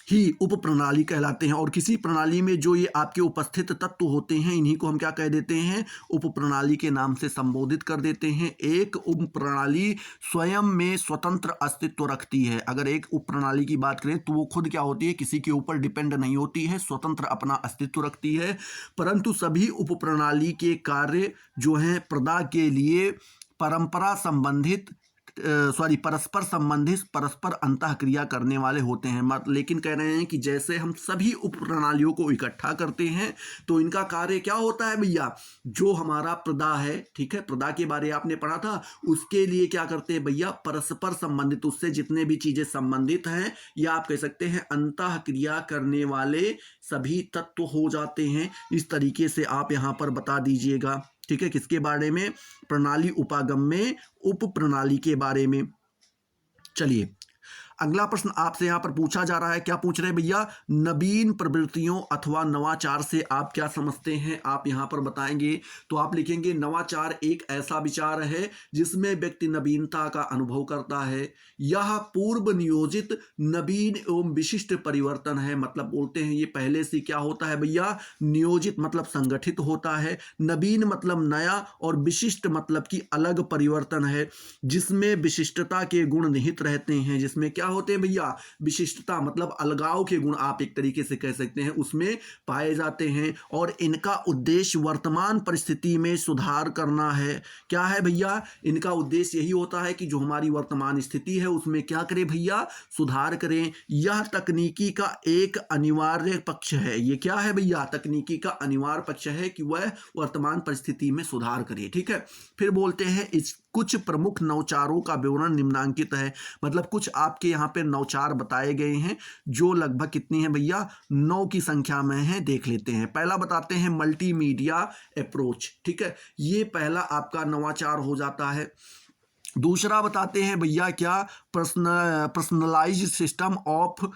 A: ही उप प्रणाली कहलाते हैं, और किसी प्रणाली में जो ये आपके उपस्थित तत्व होते हैं इन्हीं को हम क्या कह देते हैं, उप प्रणाली के नाम से संबोधित कर देते हैं। एक उप प्रणाली स्वयं में स्वतंत्र अस्तित्व रखती है। अगर एक उप प्रणाली की बात करें तो वो खुद क्या होती है, किसी के ऊपर डिपेंड नहीं होती है, स्वतंत्र अपना अस्तित्व रखती है। परंतु सभी उप प्रणाली के कार्य जो हैं प्रदा के लिए परस्पर संबंधित परस्पर अंतःक्रिया करने वाले होते हैं। लेकिन कह रहे हैं कि जैसे हम सभी उप प्रणालियों को इकट्ठा करते हैं तो इनका कार्य क्या होता है भैया, जो हमारा प्रदा है, ठीक है, प्रदा के बारे आपने पढ़ा था, उसके लिए क्या करते हैं भैया, परस्पर संबंधित, उससे जितने भी चीजें संबंधित हैं या आप कह सकते हैं अंतःक्रिया करने वाले सभी तत्व हो जाते हैं। इस तरीके से आप यहां पर बता दीजिएगा। ठीक है, किसके बारे में, प्रणाली उपागम में उप प्रणाली के बारे में। चलिए अगला प्रश्न आपसे यहां पर पूछा जा रहा है, क्या पूछ रहे हैं भैया, नवीन प्रवृत्तियों अथवा नवाचार से आप क्या समझते हैं, आप यहां पर बताएंगे। तो आप लिखेंगे नवाचार एक ऐसा विचार है जिसमें व्यक्ति नवीनता का अनुभव करता है। यह पूर्व नियोजित नवीन एवं विशिष्ट परिवर्तन है। मतलब बोलते हैं ये पहले से क्या होता है भैया, नियोजित मतलब संगठित होता है, नवीन मतलब नया, और विशिष्ट मतलब कि अलग परिवर्तन है जिसमें विशिष्टता के गुण निहित रहते हैं। जिसमें क्या होते हैं भैया, विशिष्टता मतलब अलगाव के गुण आप एक तरीके से कह सकते हैं, उसमें पाए जाते हैं। और इनका उद्देश्य वर्तमान परिस्थिति में सुधार करना है। क्या है भैया, इनका उद्देश्य यही होता है कि जो हमारी वर्तमान स्थिति है उसमें क्या करें भैया, सुधार करें। यह तकनीकी का एक अनिवार्य पक्ष है। ये क्या है भैया, तकनीकी का अनिवार्य पक्ष है कि वह वर्तमान परिस्थिति में सुधार करे। ठीक है, फिर बोलते हैं इस कुछ प्रमुख नवाचारों का विवरण निम्नांकित है। मतलब कुछ आपके यहाँ पे नवाचार बताए गए हैं जो लगभग कितनी है भैया, 9 की संख्या में है। देख लेते हैं। पहला बताते हैं मल्टीमीडिया अप्रोच। ठीक है, ये पहला आपका नवाचार हो जाता है। दूसरा बताते हैं भैया क्या, personalized system of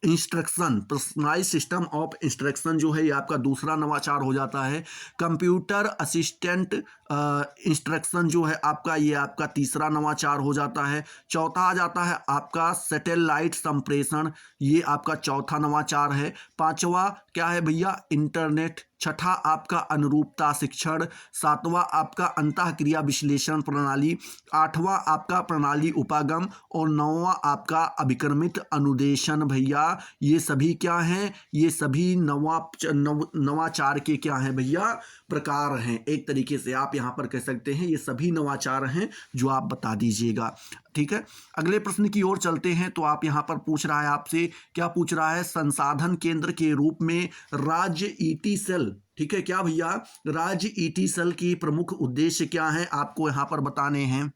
A: instruction, personalize system of instruction जो है ये आपका दूसरा नवाचार हो जाता है। कंप्यूटर असिस्टेंट इंस्ट्रक्शन जो है आपका, ये आपका तीसरा नवाचार हो जाता है। चौथा आ जाता है आपका सैटेलाइट संप्रेषण, ये आपका चौथा नवाचार है। पांचवा क्या है भैया, इंटरनेट। छठा आपका अनुरूपता शिक्षण। सातवां आपका अंतःक्रिया विश्लेषण प्रणाली। आठवां आपका प्रणाली उपागम, और नौवां आपका अभिक्रमित अनुदेशन। भैया ये सभी क्या हैं, ये सभी नवाचार के क्या हैं भैया, प्रकार हैं। एक तरीके से आप यहां पर कह सकते हैं ये सभी नवाचार हैं जो आप बता दीजिएगा। ठीक है, अगले प्रश्न की ओर चलते हैं। तो आप यहां पर पूछ रहा है आपसे, क्या पूछ रहा है, संसाधन केंद्र के रूप में राज्य ईटी सेल। ठीक है, क्या भैया, राज्य ईटी सेल की प्रमुख उद्देश्य क्या है आपको यहां पर बताने हैं।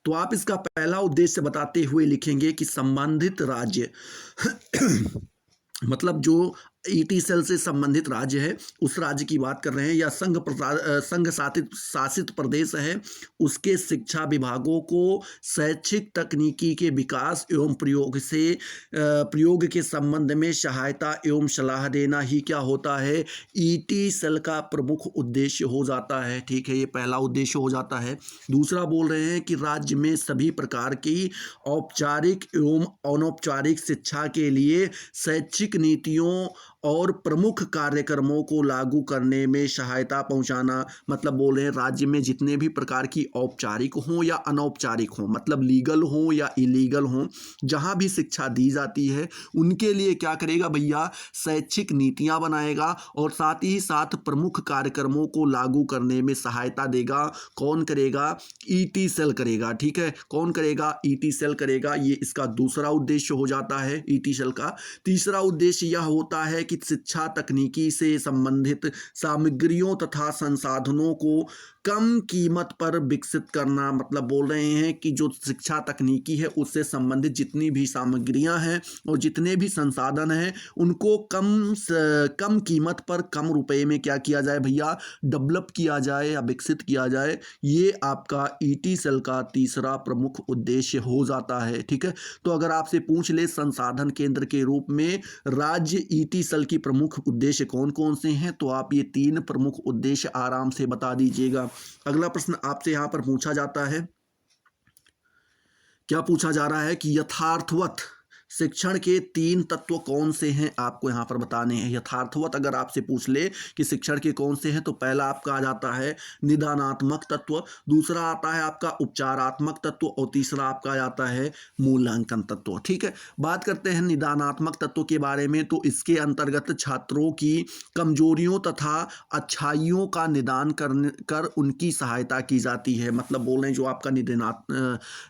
A: तो आप इसका पहला उद्देश्य बताते हुए लिखेंगे कि संबंधित राज्य मतलब जो ईटी सेल से संबंधित राज्य है उस राज्य की बात कर रहे हैं, या संघ शासित प्रदेश है, उसके शिक्षा विभागों को शैक्षिक तकनीकी के विकास एवं प्रयोग के संबंध में सहायता एवं सलाह देना ही क्या होता है, ईटी सेल का प्रमुख उद्देश्य हो जाता है। ठीक है, ये पहला उद्देश्य हो जाता है। दूसरा बोल रहे हैं कि राज्य में सभी प्रकार की औपचारिक एवं अनौपचारिक शिक्षा के लिए शैक्षिक नीतियों और प्रमुख कार्यक्रमों को लागू करने में सहायता पहुंचाना। मतलब बोल रहे हैं राज्य में जितने भी प्रकार की औपचारिक हों या अनौपचारिक हों, मतलब लीगल हों या इलीगल हों, जहां भी शिक्षा दी जाती है उनके लिए क्या करेगा भैया, शैक्षिक नीतियां बनाएगा और साथ ही साथ प्रमुख कार्यक्रमों को लागू करने में सहायता देगा। कौन करेगा, ईटी सेल करेगा। ठीक है, कौन करेगा, ईटी सेल करेगा। ये इसका दूसरा उद्देश्य हो जाता है ईटी सेल का। तीसरा उद्देश्य यह होता है कि शिक्षा तकनीकी से संबंधित सामग्रियों तथा संसाधनों को कम कीमत पर विकसित करना, मतलब बोल रहे हैं कि जो शिक्षा तकनीकी है उससे संबंधित जितनी भी सामग्रियां हैं और जितने भी संसाधन हैं उनको कम कीमत पर कम रुपए में क्या किया जाए भैया, डेवलप किया जाए या विकसित किया जाए। ये आपका ईटी सेल का तीसरा प्रमुख उद्देश्य हो जाता है। ठीक है, तो अगर आपसे पूछ ले संसाधन केंद्र के रूप में राज्य ईटी सेल की प्रमुख उद्देश्य कौन कौन से हैं, तो आप ये 3 प्रमुख उद्देश्य आराम से बता दीजिएगा। अगला प्रश्न आपसे यहां पर पूछा जाता है, क्या पूछा जा रहा है कि यथार्थवत शिक्षण के 3 तत्व कौन से हैं, आपको यहां पर बताने हैं। यथार्थवत अगर आपसे पूछ ले कि शिक्षण के कौन से हैं, तो पहला आपका आ जाता है निदानात्मक तत्व, दूसरा आता है आपका उपचारात्मक तत्व और तीसरा आपका आ जाता है मूल्यांकन तत्व। ठीक है, बात करते हैं निदानात्मक तत्व के बारे में, तो इसके अंतर्गत छात्रों की कमजोरियों तथा अच्छाइयों का निदान कर उनकी सहायता की जाती है। मतलब बोल रहे हैं जो आपका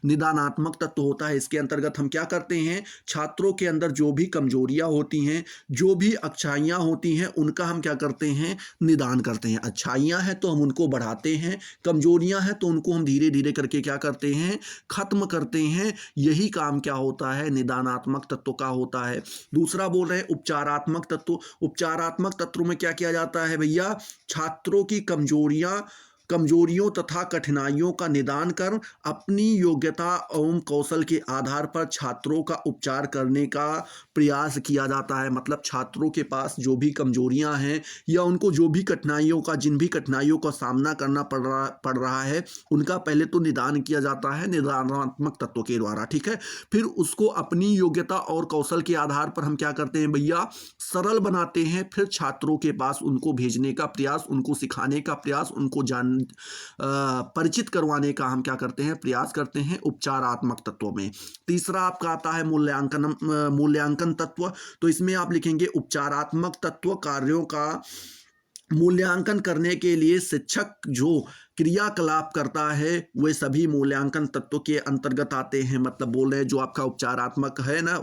A: निदानात्मक तत्व होता है, इसके अंतर्गत हम क्या करते हैं, छात्रों के अंदर जो भी कमजोरियां होती हैं, जो भी अच्छाइयां होती हैं, उनका हम क्या करते हैं, निदान करते हैं। अच्छाइयां हैं तो हम उनको बढ़ाते हैं, कमजोरियां हैं तो उनको हम धीरे धीरे करके क्या करते हैं, खत्म करते हैं। यही काम क्या होता है, निदानात्मक तत्व का होता है। दूसरा बोल रहे हैं उपचारात्मक तत्व। उपचारात्मक तत्व में क्या किया जाता है भैया, छात्रों की कमजोरियों तथा कठिनाइयों का निदान कर अपनी योग्यता एवं कौशल के आधार पर छात्रों का उपचार करने का प्रयास किया जाता है। मतलब छात्रों के पास जो भी कमजोरियां हैं या उनको जो भी जिन भी कठिनाइयों का सामना करना पड़ रहा है, उनका पहले तो निदान किया जाता है निदानात्मक तत्व के द्वारा। ठीक है, फिर उसको अपनी योग्यता और कौशल के आधार पर हम क्या करते हैं भैया, सरल बनाते हैं। फिर छात्रों के पास उनको भेजने का प्रयास, उनको सिखाने का प्रयास, उनको परिचित करवाने का हम क्या करते हैं, प्रयास करते हैं उपचारात्मक तत्वों में। तीसरा आपका आता है मूल्यांकन तत्व। तो इसमें आप लिखेंगे उपचारात्मक तत्व कार्यों का मूल्यांकन करने के लिए शिक्षक जो क्रियाकलाप करता है वे सभी मूल्यांकन तत्व के अंतर्गत आते हैं। मतलब बोल रहे हैं जो आपका उपचारात्मक है ना,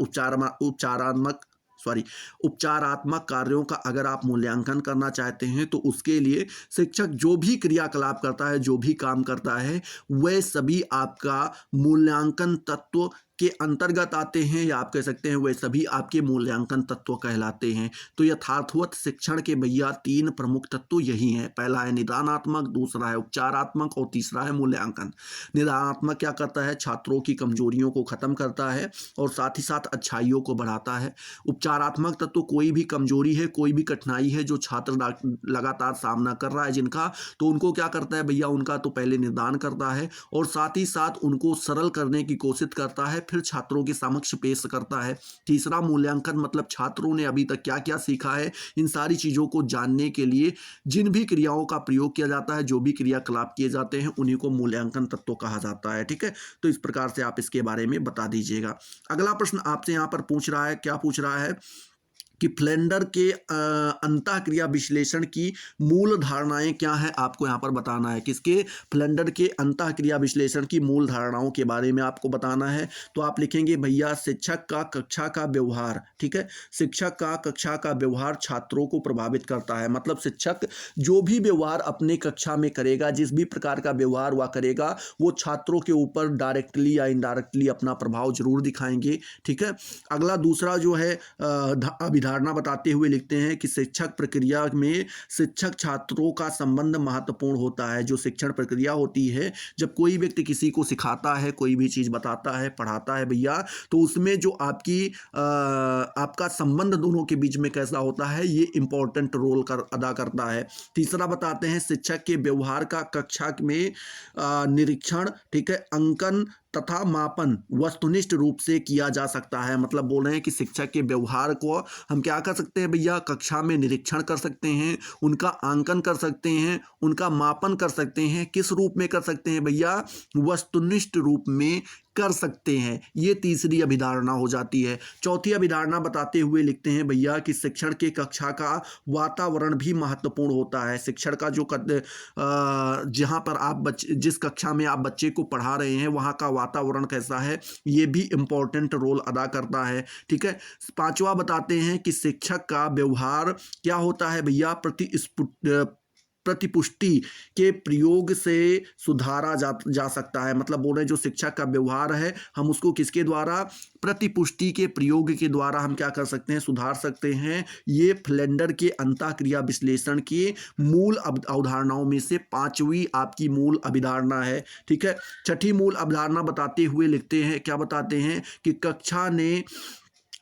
A: उपचारात्मक कार्यों का अगर आप मूल्यांकन करना चाहते हैं तो उसके लिए शिक्षक जो भी क्रियाकलाप करता है, जो भी काम करता है, वह सभी आपका मूल्यांकन तत्व के अंतर्गत आते हैं, या आप कह सकते हैं वे सभी आपके मूल्यांकन तत्व कहलाते हैं। तो यथार्थवत शिक्षण के भैया 3 प्रमुख तत्व यही हैं। पहला है निदानात्मक, दूसरा है उपचारात्मक और तीसरा है मूल्यांकन। निदानात्मक क्या करता है, छात्रों की कमजोरियों को खत्म करता है और साथ ही साथ अच्छाइयों को बढ़ाता है। उपचारात्मक तत्व कोई भी कमजोरी है, कोई भी कठिनाई है जो छात्र लगातार सामना कर रहा है जिनका, तो उनको क्या करता है भैया, उनका तो पहले निदान करता है और साथ ही साथ उनको सरल करने की कोशिश करता है, फिर छात्रों के समक्ष पेश करता है। तीसरा मूल्यांकन, मतलब छात्रों ने अभी तक क्या क्या सीखा है, इन सारी चीजों को जानने के लिए जिन भी क्रियाओं का प्रयोग किया जाता है, जो भी क्रियाकलाप किए जाते हैं, उन्हीं को मूल्यांकन तत्व कहा जाता है। ठीक है, तो इस प्रकार से आप इसके बारे में बता दीजिएगा। अगला प्रश्न आपसे यहां पर पूछ रहा है, क्या पूछ रहा है कि फ्लेंडर के अंतःक्रिया विश्लेषण की मूल धारणाएं क्या हैं, आपको यहां पर बताना है। किसके, फ्लेंडर के अंतःक्रिया विश्लेषण की मूल धारणाओं के बारे में आपको बताना है। तो आप लिखेंगे भैया शिक्षक का कक्षा का व्यवहार। ठीक है, शिक्षक का कक्षा का व्यवहार छात्रों को प्रभावित करता है। मतलब शिक्षक जो भी व्यवहार अपने कक्षा में करेगा, जिस भी प्रकार का व्यवहार वह करेगा, वो छात्रों के ऊपर डायरेक्टली या इनडायरेक्टली अपना प्रभाव जरूर दिखाएंगे। ठीक है, अगला दूसरा जो है धारणा बताते हुए लिखते हैं कि शिक्षक प्रक्रिया में शिक्षक छात्रों का संबंध महत्वपूर्ण होता है। जो शिक्षण प्रक्रिया होती है, जब कोई व्यक्ति किसी को सिखाता है, कोई भी चीज बताता है, पढ़ाता है भैया, तो उसमें जो आपका संबंध दोनों के बीच में कैसा होता है, ये इंपॉर्टेंट रोल अदा करता है। तीसरा बताते हैं शिक्षक के व्यवहार का कक्षा में निरीक्षण, ठीक है, अंकन तथा मापन वस्तुनिष्ठ रूप से किया जा सकता है। मतलब बोल रहे हैं कि शिक्षक के व्यवहार को हम क्या कर सकते हैं भैया, कक्षा में निरीक्षण कर सकते हैं, उनका आंकन कर सकते हैं, उनका मापन कर सकते हैं। किस रूप में कर सकते हैं भैया, वस्तुनिष्ठ रूप में कर सकते हैं। ये तीसरी अभिधारणा हो जाती है। चौथी अभिधारणा बताते हुए लिखते हैं भैया कि शिक्षण के कक्षा का वातावरण भी महत्वपूर्ण होता है। शिक्षण का जो जहां पर आप जिस कक्षा में आप बच्चे को पढ़ा रहे हैं, वहां का वातावरण कैसा है, ये भी इंपॉर्टेंट रोल अदा करता है। ठीक है, पांचवा बताते हैं कि शिक्षक का व्यवहार क्या होता है भैया, प्रतिपुष्टि के प्रयोग से सुधारा जा सकता है। मतलब बोल रहे हैं जो शिक्षक का व्यवहार है हम उसको किसके द्वारा, प्रतिपुष्टि के प्रयोग के द्वारा हम क्या कर सकते हैं, सुधार सकते हैं। ये फ्लेंडर के अंतःक्रिया विश्लेषण के मूल अवधारणाओं में से पांचवी आपकी मूल अभिधारणा है। ठीक है, छठी मूल अवधारणा बताते हुए लिखते हैं, क्या बताते हैं कि कक्षा ने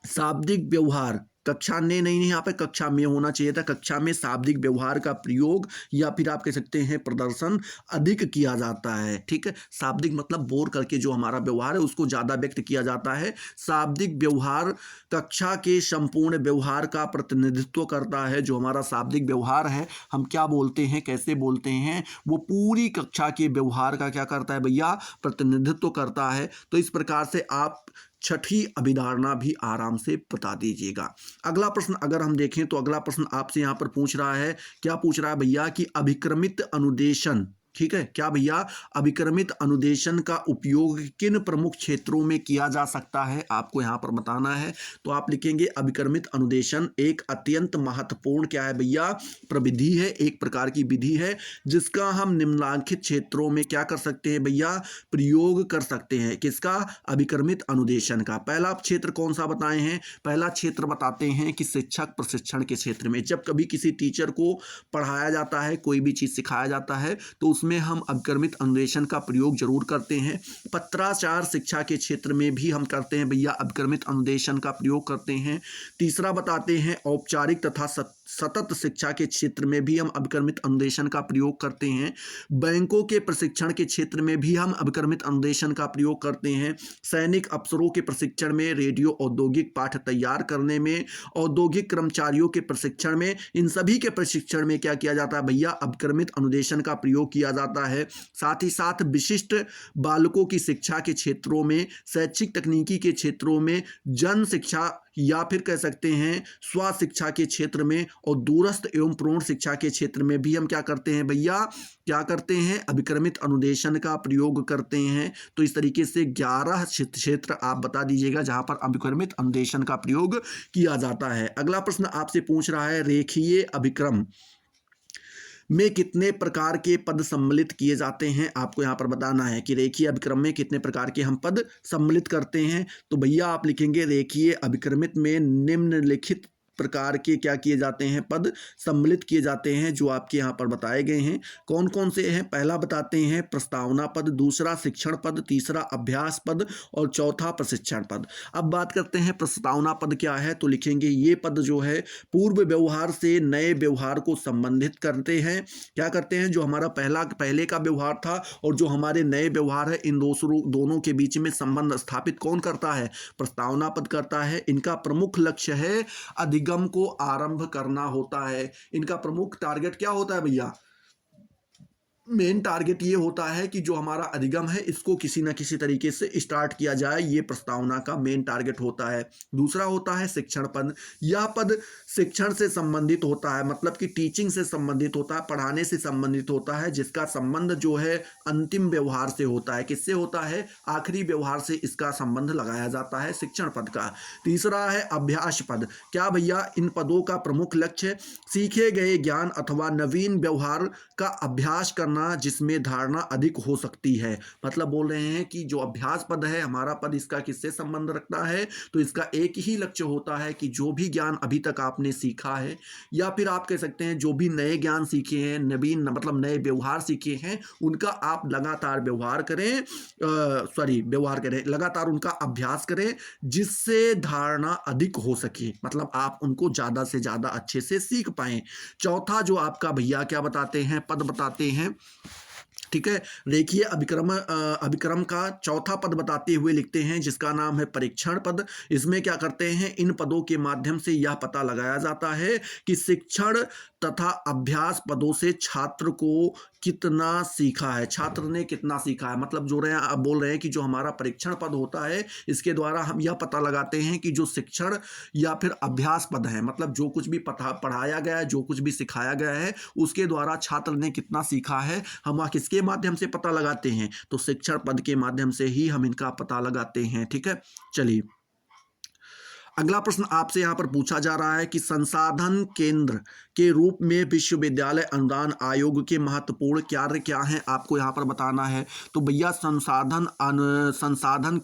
A: शाब्दिक व्यवहार, कक्षा ने नहीं, यहाँ पे कक्षा में होना चाहिए था, कक्षा में शाब्दिक व्यवहार का प्रयोग या फिर आप कह सकते हैं प्रदर्शन अधिक किया जाता है। ठीक है, शाब्दिक मतलब बोर करके जो हमारा व्यवहार है उसको ज़्यादा व्यक्त किया जाता है। शाब्दिक व्यवहार कक्षा के संपूर्ण व्यवहार का प्रतिनिधित्व करता है। जो हमारा शाब्दिक व्यवहार है हम क्या बोलते हैं, कैसे बोलते हैं, वो पूरी कक्षा के व्यवहार का क्या करता है भैया, प्रतिनिधित्व करता है। तो इस प्रकार से आप छठी अभिधारणा भी आराम से बता दीजिएगा। अगला प्रश्न अगर हम देखें तो अगला प्रश्न आपसे यहां पर पूछ रहा है, क्या पूछ रहा है भैया कि अभिक्रमित अनुदेशन, ठीक है, क्या भैया अभिक्रमित अनुदेशन का उपयोग किन प्रमुख क्षेत्रों में किया जा सकता है, आपको यहां पर बताना है। तो आप लिखेंगे अभिक्रमित अनुदेशन एक अत्यंत महत्वपूर्ण क्या है भैया, प्रविधि है, एक प्रकार की विधि है जिसका हम निम्नलिखित क्षेत्रों में क्या कर सकते हैं भैया, प्रयोग कर सकते हैं। किसका, अभिक्रमित अनुदेशन का। पहला क्षेत्र कौन सा बताए हैं, पहला क्षेत्र बताते हैं कि शिक्षक प्रशिक्षण के क्षेत्र में। जब कभी किसी टीचर को पढ़ाया जाता है, कोई भी चीज सिखाया जाता है तो उसमें हम अभिक्रमित अनुदेशन का प्रयोग जरूर करते हैं। पत्राचार शिक्षा के क्षेत्र में भी हम करते हैं भैया, अभिक्रमित अनुदेशन का प्रयोग करते हैं। तीसरा बताते हैं औपचारिक तथा सतत शिक्षा के क्षेत्र में भी हम अभिक्रमित अनुदेशन का प्रयोग करते हैं। बैंकों के प्रशिक्षण के क्षेत्र में भी हम अभिक्रमित अनुदेशन का प्रयोग करते हैं। सैनिक अफसरों के प्रशिक्षण में, रेडियो औद्योगिक पाठ तैयार करने में, औद्योगिक कर्मचारियों के प्रशिक्षण में, इन सभी के प्रशिक्षण में क्या किया जाता है भैया, अभिक्रमित अनुदेशन का प्रयोग किया जाता है। साथ ही साथ विशिष्ट बालकों की शिक्षा के क्षेत्रों में, शैक्षिक तकनीकी के क्षेत्रों में, जन शिक्षा या फिर कह सकते हैं स्व शिक्षा के क्षेत्र में और दूरस्थ एवं प्रौढ़ शिक्षा के क्षेत्र में भी हम क्या करते हैं भैया, क्या करते हैं, अभिक्रमित अनुदेशन का प्रयोग करते हैं। तो इस तरीके से 11 क्षेत्र आप बता दीजिएगा जहां पर अभिक्रमित अनुदेशन का प्रयोग किया जाता है। अगला प्रश्न आपसे पूछ रहा है रेखीय अभिक्रम में कितने प्रकार के पद सम्मिलित किए जाते हैं, आपको यहां पर बताना है कि रेखीय अभिक्रम में कितने प्रकार के हम पद सम्मिलित करते हैं। तो भैया आप लिखेंगे रेखीय अभिक्रमित में निम्नलिखित प्रकार के क्या किए जाते हैं, पद सम्मिलित किए जाते हैं जो आपके यहाँ पर बताए गए हैं। कौन कौन से हैं, पहला बताते हैं प्रस्तावना पद, दूसरा शिक्षण पद, तीसरा अभ्यास पद और चौथा प्रशिक्षण पद। अब बात करते हैं प्रस्तावना पद क्या है, तो लिखेंगे ये पद जो है पूर्व व्यवहार से नए व्यवहार को संबंधित करते हैं। क्या करते हैं, जो हमारा पहले का व्यवहार था और जो हमारे नए व्यवहार है इन दोनों के बीच में संबंध स्थापित कौन करता है, प्रस्तावना पद करता है। इनका प्रमुख लक्ष्य है अधिगम को आरंभ करना होता है। इनका प्रमुख टारगेट क्या होता है भैया, मेन टारगेट ये होता है कि जो हमारा अधिगम है इसको किसी ना किसी तरीके से स्टार्ट किया जाए, ये प्रस्तावना का मेन टारगेट होता है। दूसरा होता है शिक्षण पद। यह पद शिक्षण से संबंधित होता है, मतलब कि टीचिंग से संबंधित होता है, पढ़ाने से संबंधित होता है, जिसका संबंध जो है अंतिम व्यवहार से होता है। किससे होता है, आखिरी व्यवहार से इसका संबंध लगाया जाता है शिक्षण पद का। तीसरा है अभ्यास पद। क्या भैया, इन पदों का प्रमुख लक्ष्य सीखे गए ज्ञान अथवा नवीन व्यवहार का अभ्यास करना जिसमें धारणा अधिक हो सकती है। मतलब बोल रहे हैं कि जो अभ्यास पद है हमारा पद, इसका किससे संबंध रखता है, तो इसका एक ही लक्ष्य होता है कि जो भी ज्ञान अभी तक आपने सीखा है या फिर आप कह सकते हैं जो भी नए ज्ञान सीखे हैं, नवीन मतलब नए व्यवहार सीखे हैं, उनका आप लगातार व्यवहार करें, लगातार उनका अभ्यास करें जिससे धारणा अधिक हो सके, मतलब आप उनको ज्यादा से ज्यादा अच्छे से सीख पाएं। चौथा जो आपका भैया क्या बताते हैं, पद बताते हैं, ठीक है, रेखीय अभिक्रम का चौथा पद बताते हुए लिखते हैं जिसका नाम है परीक्षण पद। इसमें क्या करते हैं, इन पदों के माध्यम से यह पता लगाया जाता है कि शिक्षण तथा अभ्यास पदों से छात्र को कितना सीखा है, छात्र ने कितना सीखा है। मतलब जो बोल रहे हैं कि जो हमारा परीक्षण पद होता है इसके द्वारा हम यह पता लगाते हैं कि जो शिक्षण या फिर अभ्यास पद है, मतलब जो कुछ भी पढ़ाया गया है, जो कुछ भी सिखाया गया है, उसके द्वारा छात्र ने कितना सीखा है, हम किसके माध्यम से पता लगाते हैं, तो शिक्षण पद के माध्यम से ही हम इनका पता लगाते हैं। ठीक है, चलिए अगला प्रश्न आपसे यहाँ पर पूछा जा रहा है कि संसाधन केंद्र के रूप में विश्वविद्यालय अनुदान आयोग के महत्वपूर्ण कार्य क्या हैं, आपको यहाँ पर बताना है। तो भैया संसाधन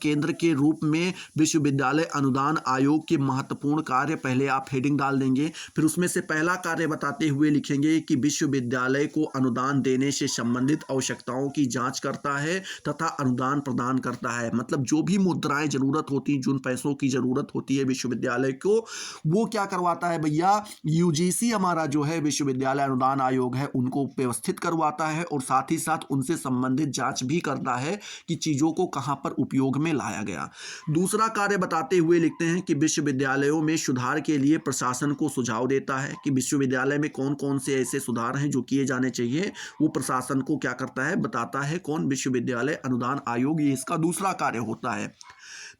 A: केंद्र के रूप में विश्वविद्यालय अनुदान आयोग के महत्वपूर्ण कार्य, पहले आप हेडिंग डाल देंगे, फिर उसमें से पहला कार्य बताते हुए लिखेंगे कि विश्वविद्यालय को अनुदान देने से संबंधित आवश्यकताओं की जांच करता है तथा अनुदान प्रदान करता है। मतलब जो भी मुद्राएं जरूरत होती, जिन पैसों की जरूरत होती है विश्वविद्यालय को, वो क्या करवाता है भैया, यूजीसी हमारा जो है विश्वविद्यालय अनुदान आयोग है, उनको व्यवस्थित करवाता है और साथ ही साथ उनसे संबंधित जांच भी करता है कि चीजों को कहां पर उपयोग में लाया गया। दूसरा कार्य बताते हुए लिखते हैं कि विश्वविद्यालयों में सुधार के लिए प्रशासन को सुझाव देता है कि विश्वविद्यालय में कौन कौन से ऐसे सुधार हैं जो किए जाने चाहिए, वो प्रशासन को क्या करता है, बताता है कौन, विश्वविद्यालय अनुदान आयोग। ये इसका दूसरा कार्य होता है।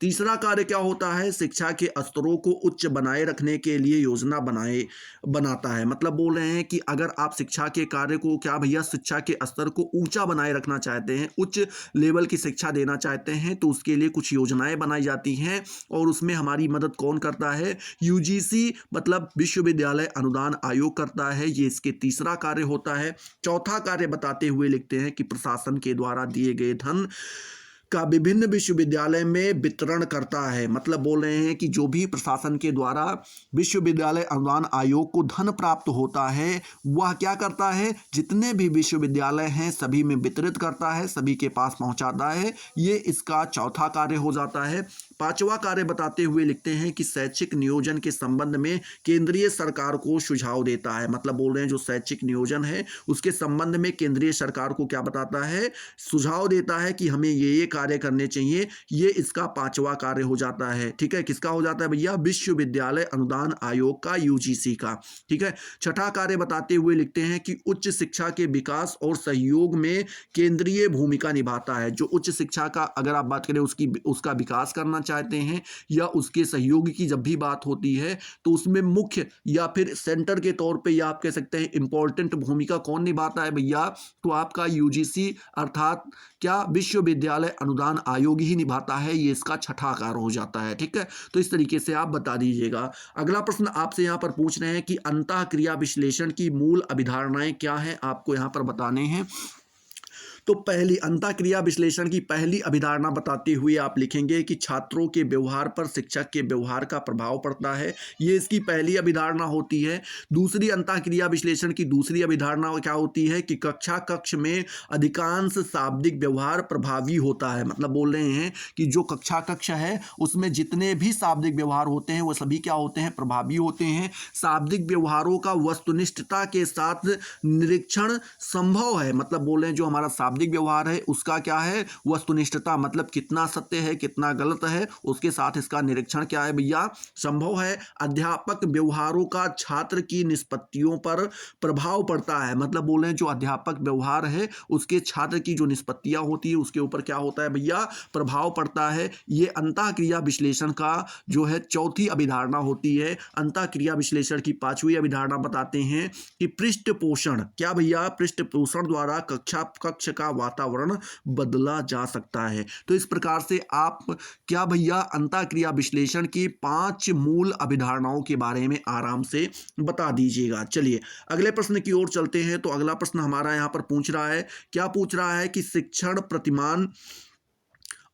A: तीसरा कार्य क्या होता है, शिक्षा के स्तरों को उच्च बनाए रखने के लिए योजना बनाता है। मतलब बोल रहे हैं कि अगर आप शिक्षा के कार्य को क्या भैया, शिक्षा के स्तर को ऊंचा बनाए रखना चाहते हैं, उच्च लेवल की शिक्षा देना चाहते हैं, तो उसके लिए कुछ योजनाएं बनाई जाती हैं और उसमें हमारी मदद कौन करता है, यूजीसी मतलब विश्वविद्यालय अनुदान आयोग करता है। ये इसके तीसरा कार्य होता है। चौथा कार्य बताते हुए लिखते हैं कि प्रशासन के द्वारा दिए गए धन का विभिन्न विश्वविद्यालय में वितरण करता है। मतलब बोल रहे हैं कि जो भी प्रशासन के द्वारा विश्वविद्यालय अनुदान आयोग को धन प्राप्त होता है, वह क्या करता है, जितने भी विश्वविद्यालय हैं सभी में वितरित करता है, सभी के पास पहुंचाता है। ये इसका चौथा कार्य हो जाता है। पांचवा कार्य बताते हुए लिखते हैं कि शैक्षिक नियोजन के संबंध में केंद्रीय सरकार को सुझाव देता है। मतलब बोल रहे हैं जो शैक्षिक नियोजन है उसके संबंध में केंद्रीय सरकार को क्या बताता है, सुझाव देता है कि हमें ये कार्य करने चाहिए। ये इसका पांचवा कार्य हो जाता है। ठीक है, किसका हो जाता है भैया, विश्वविद्यालय अनुदान आयोग का, यूजीसी का। ठीक है। छठा कार्य बताते हुए लिखते हैं कि उच्च शिक्षा के विकास और सहयोग में केंद्रीय भूमिका निभाता है। जो उच्च शिक्षा का अगर आप बात करें, उसका विकास करना चाहते हैं या उसके सहयोग की जब भी बात होती है, तो उसमें मुख्य या फिर सेंटर के तौर पे या आप कह सकते हैं इंपॉर्टेंट भूमिका कौन निभाता है भैया, तो आपका यूजीसी अर्थात क्या, विश्वविद्यालय अनुदान आयोग ही निभाता है। ये इसका छठा कार्य हो जाता है। ठीक है, तो इस तरीके से आप बता दीजिएगा। अगला प्रश्न आपसे यहां पर पूछ रहे हैं कि अंतःक्रिया विश्लेषण की मूल अभिधारणाएं क्या हैं, आपको यहां पर बताने हैं। तो पहली अंतःक्रिया विश्लेषण की पहली अभिधारणा बताते हुए आप लिखेंगे कि छात्रों के व्यवहार पर शिक्षक के व्यवहार का प्रभाव पड़ता है। ये इसकी पहली अभिधारणा होती है। दूसरी अंतःक्रिया विश्लेषण की दूसरी अभिधारणा क्या होती है कि कक्ष में अधिकांश शाब्दिक व्यवहार प्रभावी होता है। मतलब बोल रहे हैं कि जो कक्ष है उसमें जितने भी शाब्दिक व्यवहार होते हैं वो सभी क्या होते हैं, प्रभावी होते हैं। शाब्दिक व्यवहारों का वस्तुनिष्ठता के साथ निरीक्षण संभव है। मतलब बोल रहे हैं जो हमारा शाब्दिक व्यवहार है उसका क्या है, वस्तुनिष्ठता, मतलब कितना सत्य है कितना गलत है, उसके साथ इसका निरीक्षण क्या है भैया, संभव है। अध्यापक व्यवहारों का छात्र की निष्पत्तियों पर प्रभाव पड़ता है। मतलब बोल रहे हैं जो अध्यापक व्यवहार है उसके छात्र की जो निष्पत्तियां होती है उसके ऊपर क्या होता है भैया, प्रभाव पड़ता है। ये अंतःक्रिया विश्लेषण का जो है चौथी अभिधारणा होती है। अंतःक्रिया विश्लेषण की पांचवी अभिधारणा बताते हैं कि पृष्ठ पोषण, क्या भैया, पृष्ठ पोषण द्वारा कक्ष का वातावरण बदला जा सकता है। तो इस प्रकार से आप क्या भैया, अंतःक्रिया विश्लेषण की 5 मूल अभिधारणाओं के बारे में आराम से बता दीजिएगा। चलिए अगले प्रश्न की ओर चलते हैं। तो अगला प्रश्न हमारा यहां पर पूछ रहा है, क्या पूछ रहा है कि शिक्षण प्रतिमान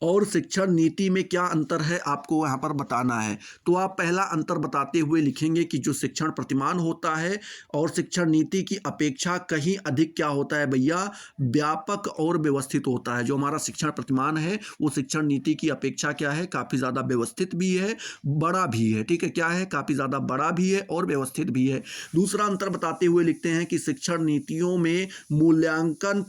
A: और शिक्षण नीति में क्या अंतर है, आपको यहाँ पर बताना है। तो आप पहला अंतर बताते हुए लिखेंगे कि जो शिक्षण प्रतिमान होता है और शिक्षण नीति की अपेक्षा कहीं अधिक क्या होता है भैया, व्यापक और व्यवस्थित होता है। जो हमारा शिक्षण प्रतिमान है वो शिक्षण नीति की अपेक्षा क्या है, काफ़ी ज़्यादा व्यवस्थित भी है, बड़ा भी है। ठीक है, क्या है, काफ़ी ज़्यादा बड़ा भी है और व्यवस्थित भी है। दूसरा अंतर बताते हुए लिखते हैं कि शिक्षण नीतियों में मूल्यांकन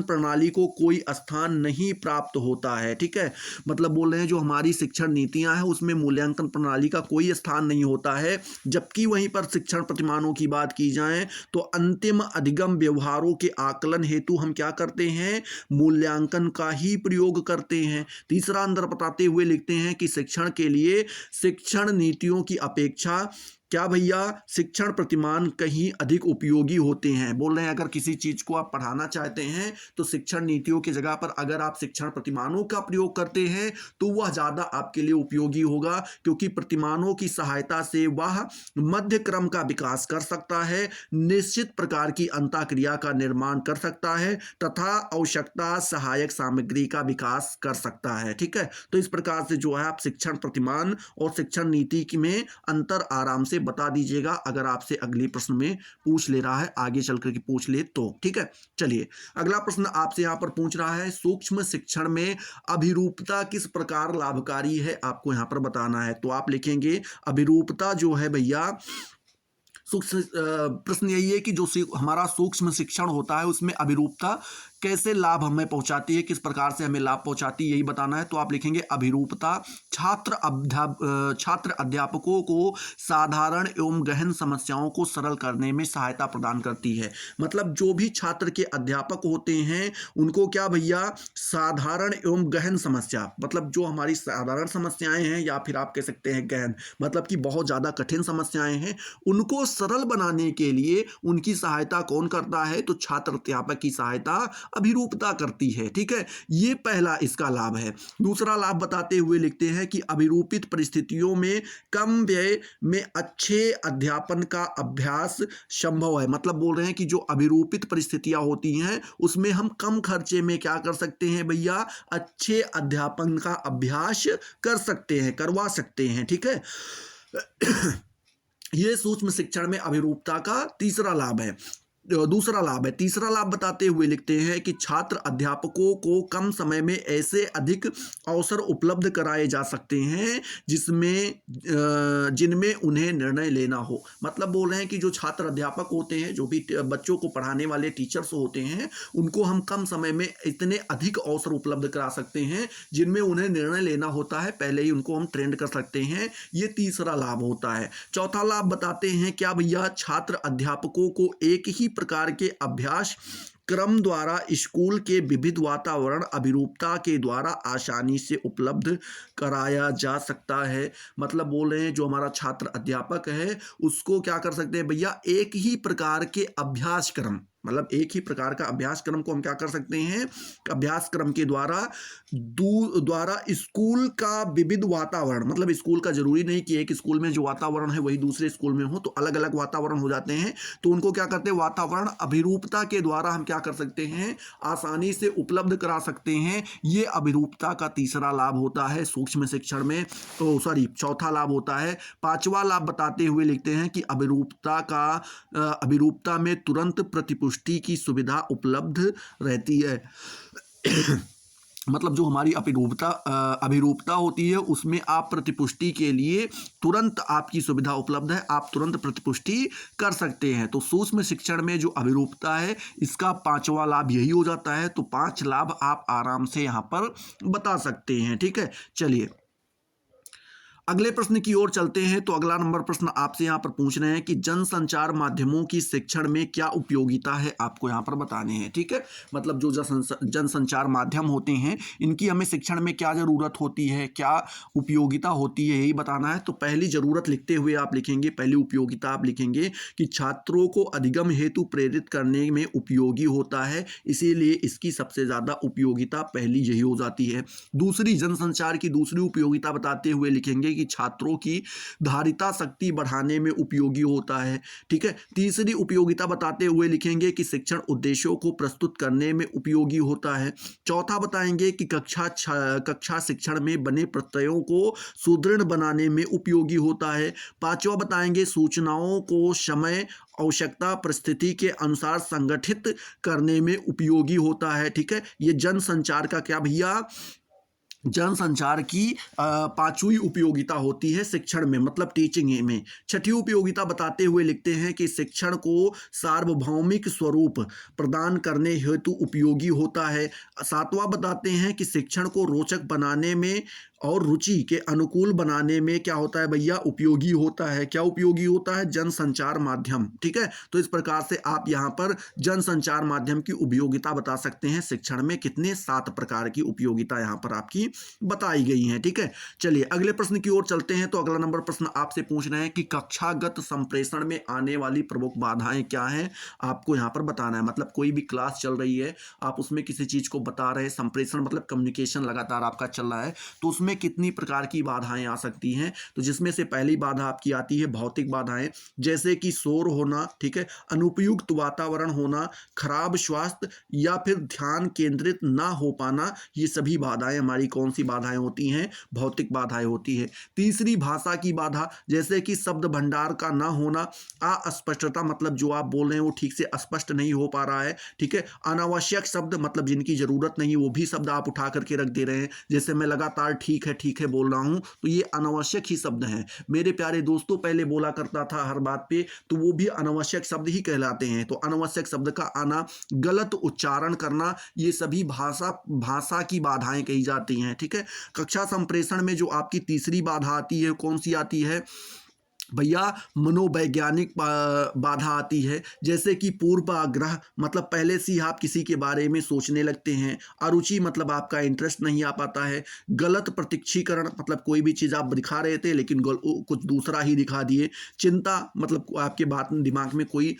A: प्रणाली को कोई स्थान नहीं प्राप्त होता है। ठीक है, मतलब बोल रहे हैं जो हमारी शिक्षण नीतियां हैं उसमें मूल्यांकन प्रणाली का कोई स्थान नहीं होता है। जबकि वहीं पर शिक्षण प्रतिमानों की बात की जाए तो अंतिम अधिगम व्यवहारों के आकलन हेतु हम क्या करते हैं, मूल्यांकन का ही प्रयोग करते हैं। तीसरा अंतर बताते हुए लिखते हैं कि शिक्षण के लिए शिक्षण नीतियों की अपेक्षा क्या भैया शिक्षण प्रतिमान कहीं अधिक उपयोगी होते हैं। बोल रहे हैं अगर किसी चीज को आप पढ़ाना चाहते हैं तो शिक्षण नीतियों की जगह पर अगर आप शिक्षण प्रतिमानों का प्रयोग करते हैं तो वह ज्यादा आपके लिए उपयोगी होगा, क्योंकि प्रतिमानों की सहायता से वह मध्य क्रम का विकास कर सकता है, निश्चित प्रकार की अंतःक्रिया का निर्माण कर सकता है तथा आवश्यकता सहायक सामग्री का विकास कर सकता है। ठीक है, तो इस प्रकार से जो है आप शिक्षण प्रतिमान और शिक्षण नीति में अंतर आराम से बता दीजिएगा, अगर आपसे अगले प्रश्न में पूछ ले रहा है, आगे चल करके पूछ ले तो। ठीक है, चलिए अगला प्रश्न आपसे यहां पर पूछ रहा है, सूक्ष्म शिक्षण में अभिरूपता किस प्रकार लाभकारी है, आपको यहां पर बताना है। तो आप लिखेंगे अभिरूपता जो है भैया, सूक्ष्म प्रश्न यही है कि जो हमारा सूक्ष्म शिक्षण होता है उसमें अभिरूपता कैसे लाभ हमें पहुंचाती है, किस प्रकार से हमें लाभ पहुंचाती है, यही बताना है। तो आप लिखेंगे अभिरूपता छात्र अध्यापकों को साधारण एवं गहन समस्याओं को सरल करने में सहायता प्रदान करती है। मतलब जो भी छात्र के अध्यापक होते हैं उनको क्या भैया साधारण एवं गहन समस्या, मतलब जो हमारी साधारण समस्याएं हैं या फिर आप कह सकते हैं गहन, मतलब कि बहुत ज़्यादा कठिन समस्याएं हैं, उनको सरल बनाने के लिए उनकी सहायता कौन करता है, तो छात्र अध्यापक की सहायता अभिरूपता करती है। ठीक है, ये पहला इसका लाभ है। दूसरा लाभ बताते हुए लिखते हैं कि अभिरूपित परिस्थितियों में कम व्यय में अच्छे अध्यापन का अभ्यास संभव है। मतलब बोल रहे हैं कि जो अभिरूपित परिस्थितियां होती हैं उसमें हम कम खर्चे में क्या कर सकते हैं भैया, अच्छे अध्यापन का अभ्यास कर सकते हैं, करवा सकते हैं। ठीक है ये सूक्ष्म शिक्षण में अभिरूपता का तीसरा लाभ है। दूसरा लाभ है, तीसरा लाभ बताते हुए लिखते हैं कि छात्र अध्यापकों को कम समय में ऐसे अधिक अवसर उपलब्ध कराए जा सकते हैं जिनमें उन्हें निर्णय लेना हो। मतलब बोल रहे हैं कि जो छात्र अध्यापक होते हैं, जो भी बच्चों को पढ़ाने वाले टीचर्स होते हैं, उनको हम कम समय में इतने अधिक अवसर उपलब्ध करा सकते हैं जिनमें उन्हें निर्णय लेना होता है, पहले ही उनको हम ट्रेंड कर सकते हैं। ये तीसरा लाभ होता है। चौथा लाभ बताते हैं क्या भैया, छात्र अध्यापकों को एक ही प्रकार के अभ्यास क्रम द्वारा स्कूल के विविध वातावरण अभिरूपता के द्वारा आसानी से उपलब्ध कराया जा सकता है। मतलब बोल रहे हैं जो हमारा छात्र अध्यापक है उसको क्या कर सकते हैं भैया, एक ही प्रकार के अभ्यास क्रम, मतलब एक ही प्रकार का अभ्यास क्रम को हम क्या कर सकते हैं, अभ्यास क्रम के द्वारा स्कूल का विविध वातावरण, मतलब स्कूल का जरूरी नहीं कि एक स्कूल में जो वातावरण है वही दूसरे स्कूल में हो, तो अलग अलग वातावरण हो जाते हैं, तो उनको क्या करते हैं, वातावरण अभिरूपता के द्वारा हम क्या कर सकते हैं, आसानी से उपलब्ध करा सकते हैं। ये अभिरूपता का तीसरा लाभ होता है सूक्ष्म शिक्षण में, तो चौथा लाभ होता है। पांचवा लाभ बताते हुए लिखते हैं कि अभिरूपता में तुरंत प्रतिपुष्टि की सुविधा उपलब्ध रहती है। मतलब जो हमारी अभिरूपता होती है उसमें आप प्रतिपुष्टि के लिए तुरंत आपकी सुविधा उपलब्ध है, आप तुरंत प्रतिपुष्टि कर सकते हैं। तो सूक्ष्म शिक्षण में जो अभिरूपता है इसका पांचवा लाभ यही हो जाता है। तो 5 लाभ आप आराम से यहां पर बता सकते हैं। ठीक है, चलिए अगले प्रश्न की ओर चलते हैं। तो अगला नंबर प्रश्न आपसे यहां पर पूछ रहे हैं कि जनसंचार माध्यमों की शिक्षण में क्या उपयोगिता है, आपको यहां पर बताने हैं। ठीक है, मतलब जो जनसंचार माध्यम होते हैं इनकी हमें शिक्षण में क्या जरूरत होती है, क्या उपयोगिता होती है, यही बताना है। तो पहली जरूरत लिखते हुए आप लिखेंगे, पहली उपयोगिता आप लिखेंगे कि छात्रों को अधिगम हेतु प्रेरित करने में उपयोगी होता है, इसीलिए इसकी सबसे ज्यादा उपयोगिता पहली यही हो जाती है। दूसरी, जनसंचार की दूसरी उपयोगिता बताते हुए लिखेंगे कि छात्रों की धारिता शक्ति बढ़ाने में उपयोगी होता है। ठीक है, तीसरी उपयोगिता बताते हुए लिखेंगे कि शिक्षण उद्देश्यों को प्रस्तुत करने में उपयोगी होता है। चौथा बताएंगे कि कक्षा शिक्षण में बने प्रत्ययों को सुदृढ़ बनाने में उपयोगी होता है। पांचवा बताएंगे सूचनाओं को समय आवश्यकता परिस्थिति के अनुसार संगठित करने में उपयोगी होता है। ठीक है, ये जनसंचार का क्या भैया, जनसंचार की 5वीं उपयोगिता होती है शिक्षण में, मतलब टीचिंग में। छठी उपयोगिता बताते हुए लिखते हैं कि शिक्षण को सार्वभौमिक स्वरूप प्रदान करने हेतु उपयोगी होता है। 7वां बताते हैं कि शिक्षण को रोचक बनाने में और रुचि के अनुकूल बनाने में क्या होता है भैया, उपयोगी होता है। क्या उपयोगी होता है? जनसंचार माध्यम। ठीक है, तो इस प्रकार से आप यहाँ पर जनसंचार माध्यम की उपयोगिता बता सकते हैं। शिक्षण में कितने 7 प्रकार की उपयोगिता यहाँ पर आपकी बताई गई हैं। ठीक है, चलिए अगले प्रश्न की ओर चलते हैं। तो अगला नंबर प्रश्न आपसे पूछ रहे हैं कि कक्षागत संप्रेषण में आने वाली प्रमुख बाधाएं क्या हैं, आपको यहाँ पर बताना है। मतलब कोई भी क्लास चल रही है, आप उसमें किसी चीज को बता रहे हैं, संप्रेषण मतलब कम्युनिकेशन लगातार आपका चल रहा है, तो उसमें कितनी प्रकार की बाधाएं आ सकती हैं। तो जिसमें से पहली बाधा आपकी आती है भौतिक बाधाएं, जैसे कि शोर होना, ठीक है, अनुपयुक्त वातावरण होना, खराब स्वास्थ्य या फिर ध्यान केंद्रित ना हो पाना। ये सभी बाधाएं हमारी कौन सी बाधाएं होती हैं? भौतिक बाधाएं होती है। तीसरी भाषा की बाधा, जैसे कि शब्द भंडार का ना होना, अस्पष्टता मतलब जो आप बोल रहे हैं वो ठीक से स्पष्ट नहीं हो पा रहा है। ठीक है, अनावश्यक शब्द मतलब जिनकी जरूरत नहीं, वो भी शब्द आप उठा करके रख दे रहे हैं। जैसे मैं लगातार ठीक है बोल रहा हूं, तो ये अनावश्यक ही शब्द हैं। मेरे प्यारे दोस्तों, पहले बोला करता था हर बात पे, तो वो भी अनावश्यक शब्द ही कहलाते हैं। तो अनावश्यक शब्द का आना, गलत उच्चारण करना, ये सभी भाषा की बाधाएं कही जाती हैं। ठीक है, कक्षा संप्रेषण में जो आपकी तीसरी बाधा आती है, कौन सी आती है भैया? मनोवैज्ञानिक बाधा आती है, जैसे कि पूर्वाग्रह मतलब पहले से ही आप किसी के बारे में सोचने लगते हैं। अरुचि मतलब आपका इंटरेस्ट नहीं आ पाता है। गलत प्रत्यक्षीकरण मतलब कोई भी चीज़ आप दिखा रहे थे लेकिन कुछ दूसरा ही दिखा दिए। चिंता मतलब आपके बात दिमाग में कोई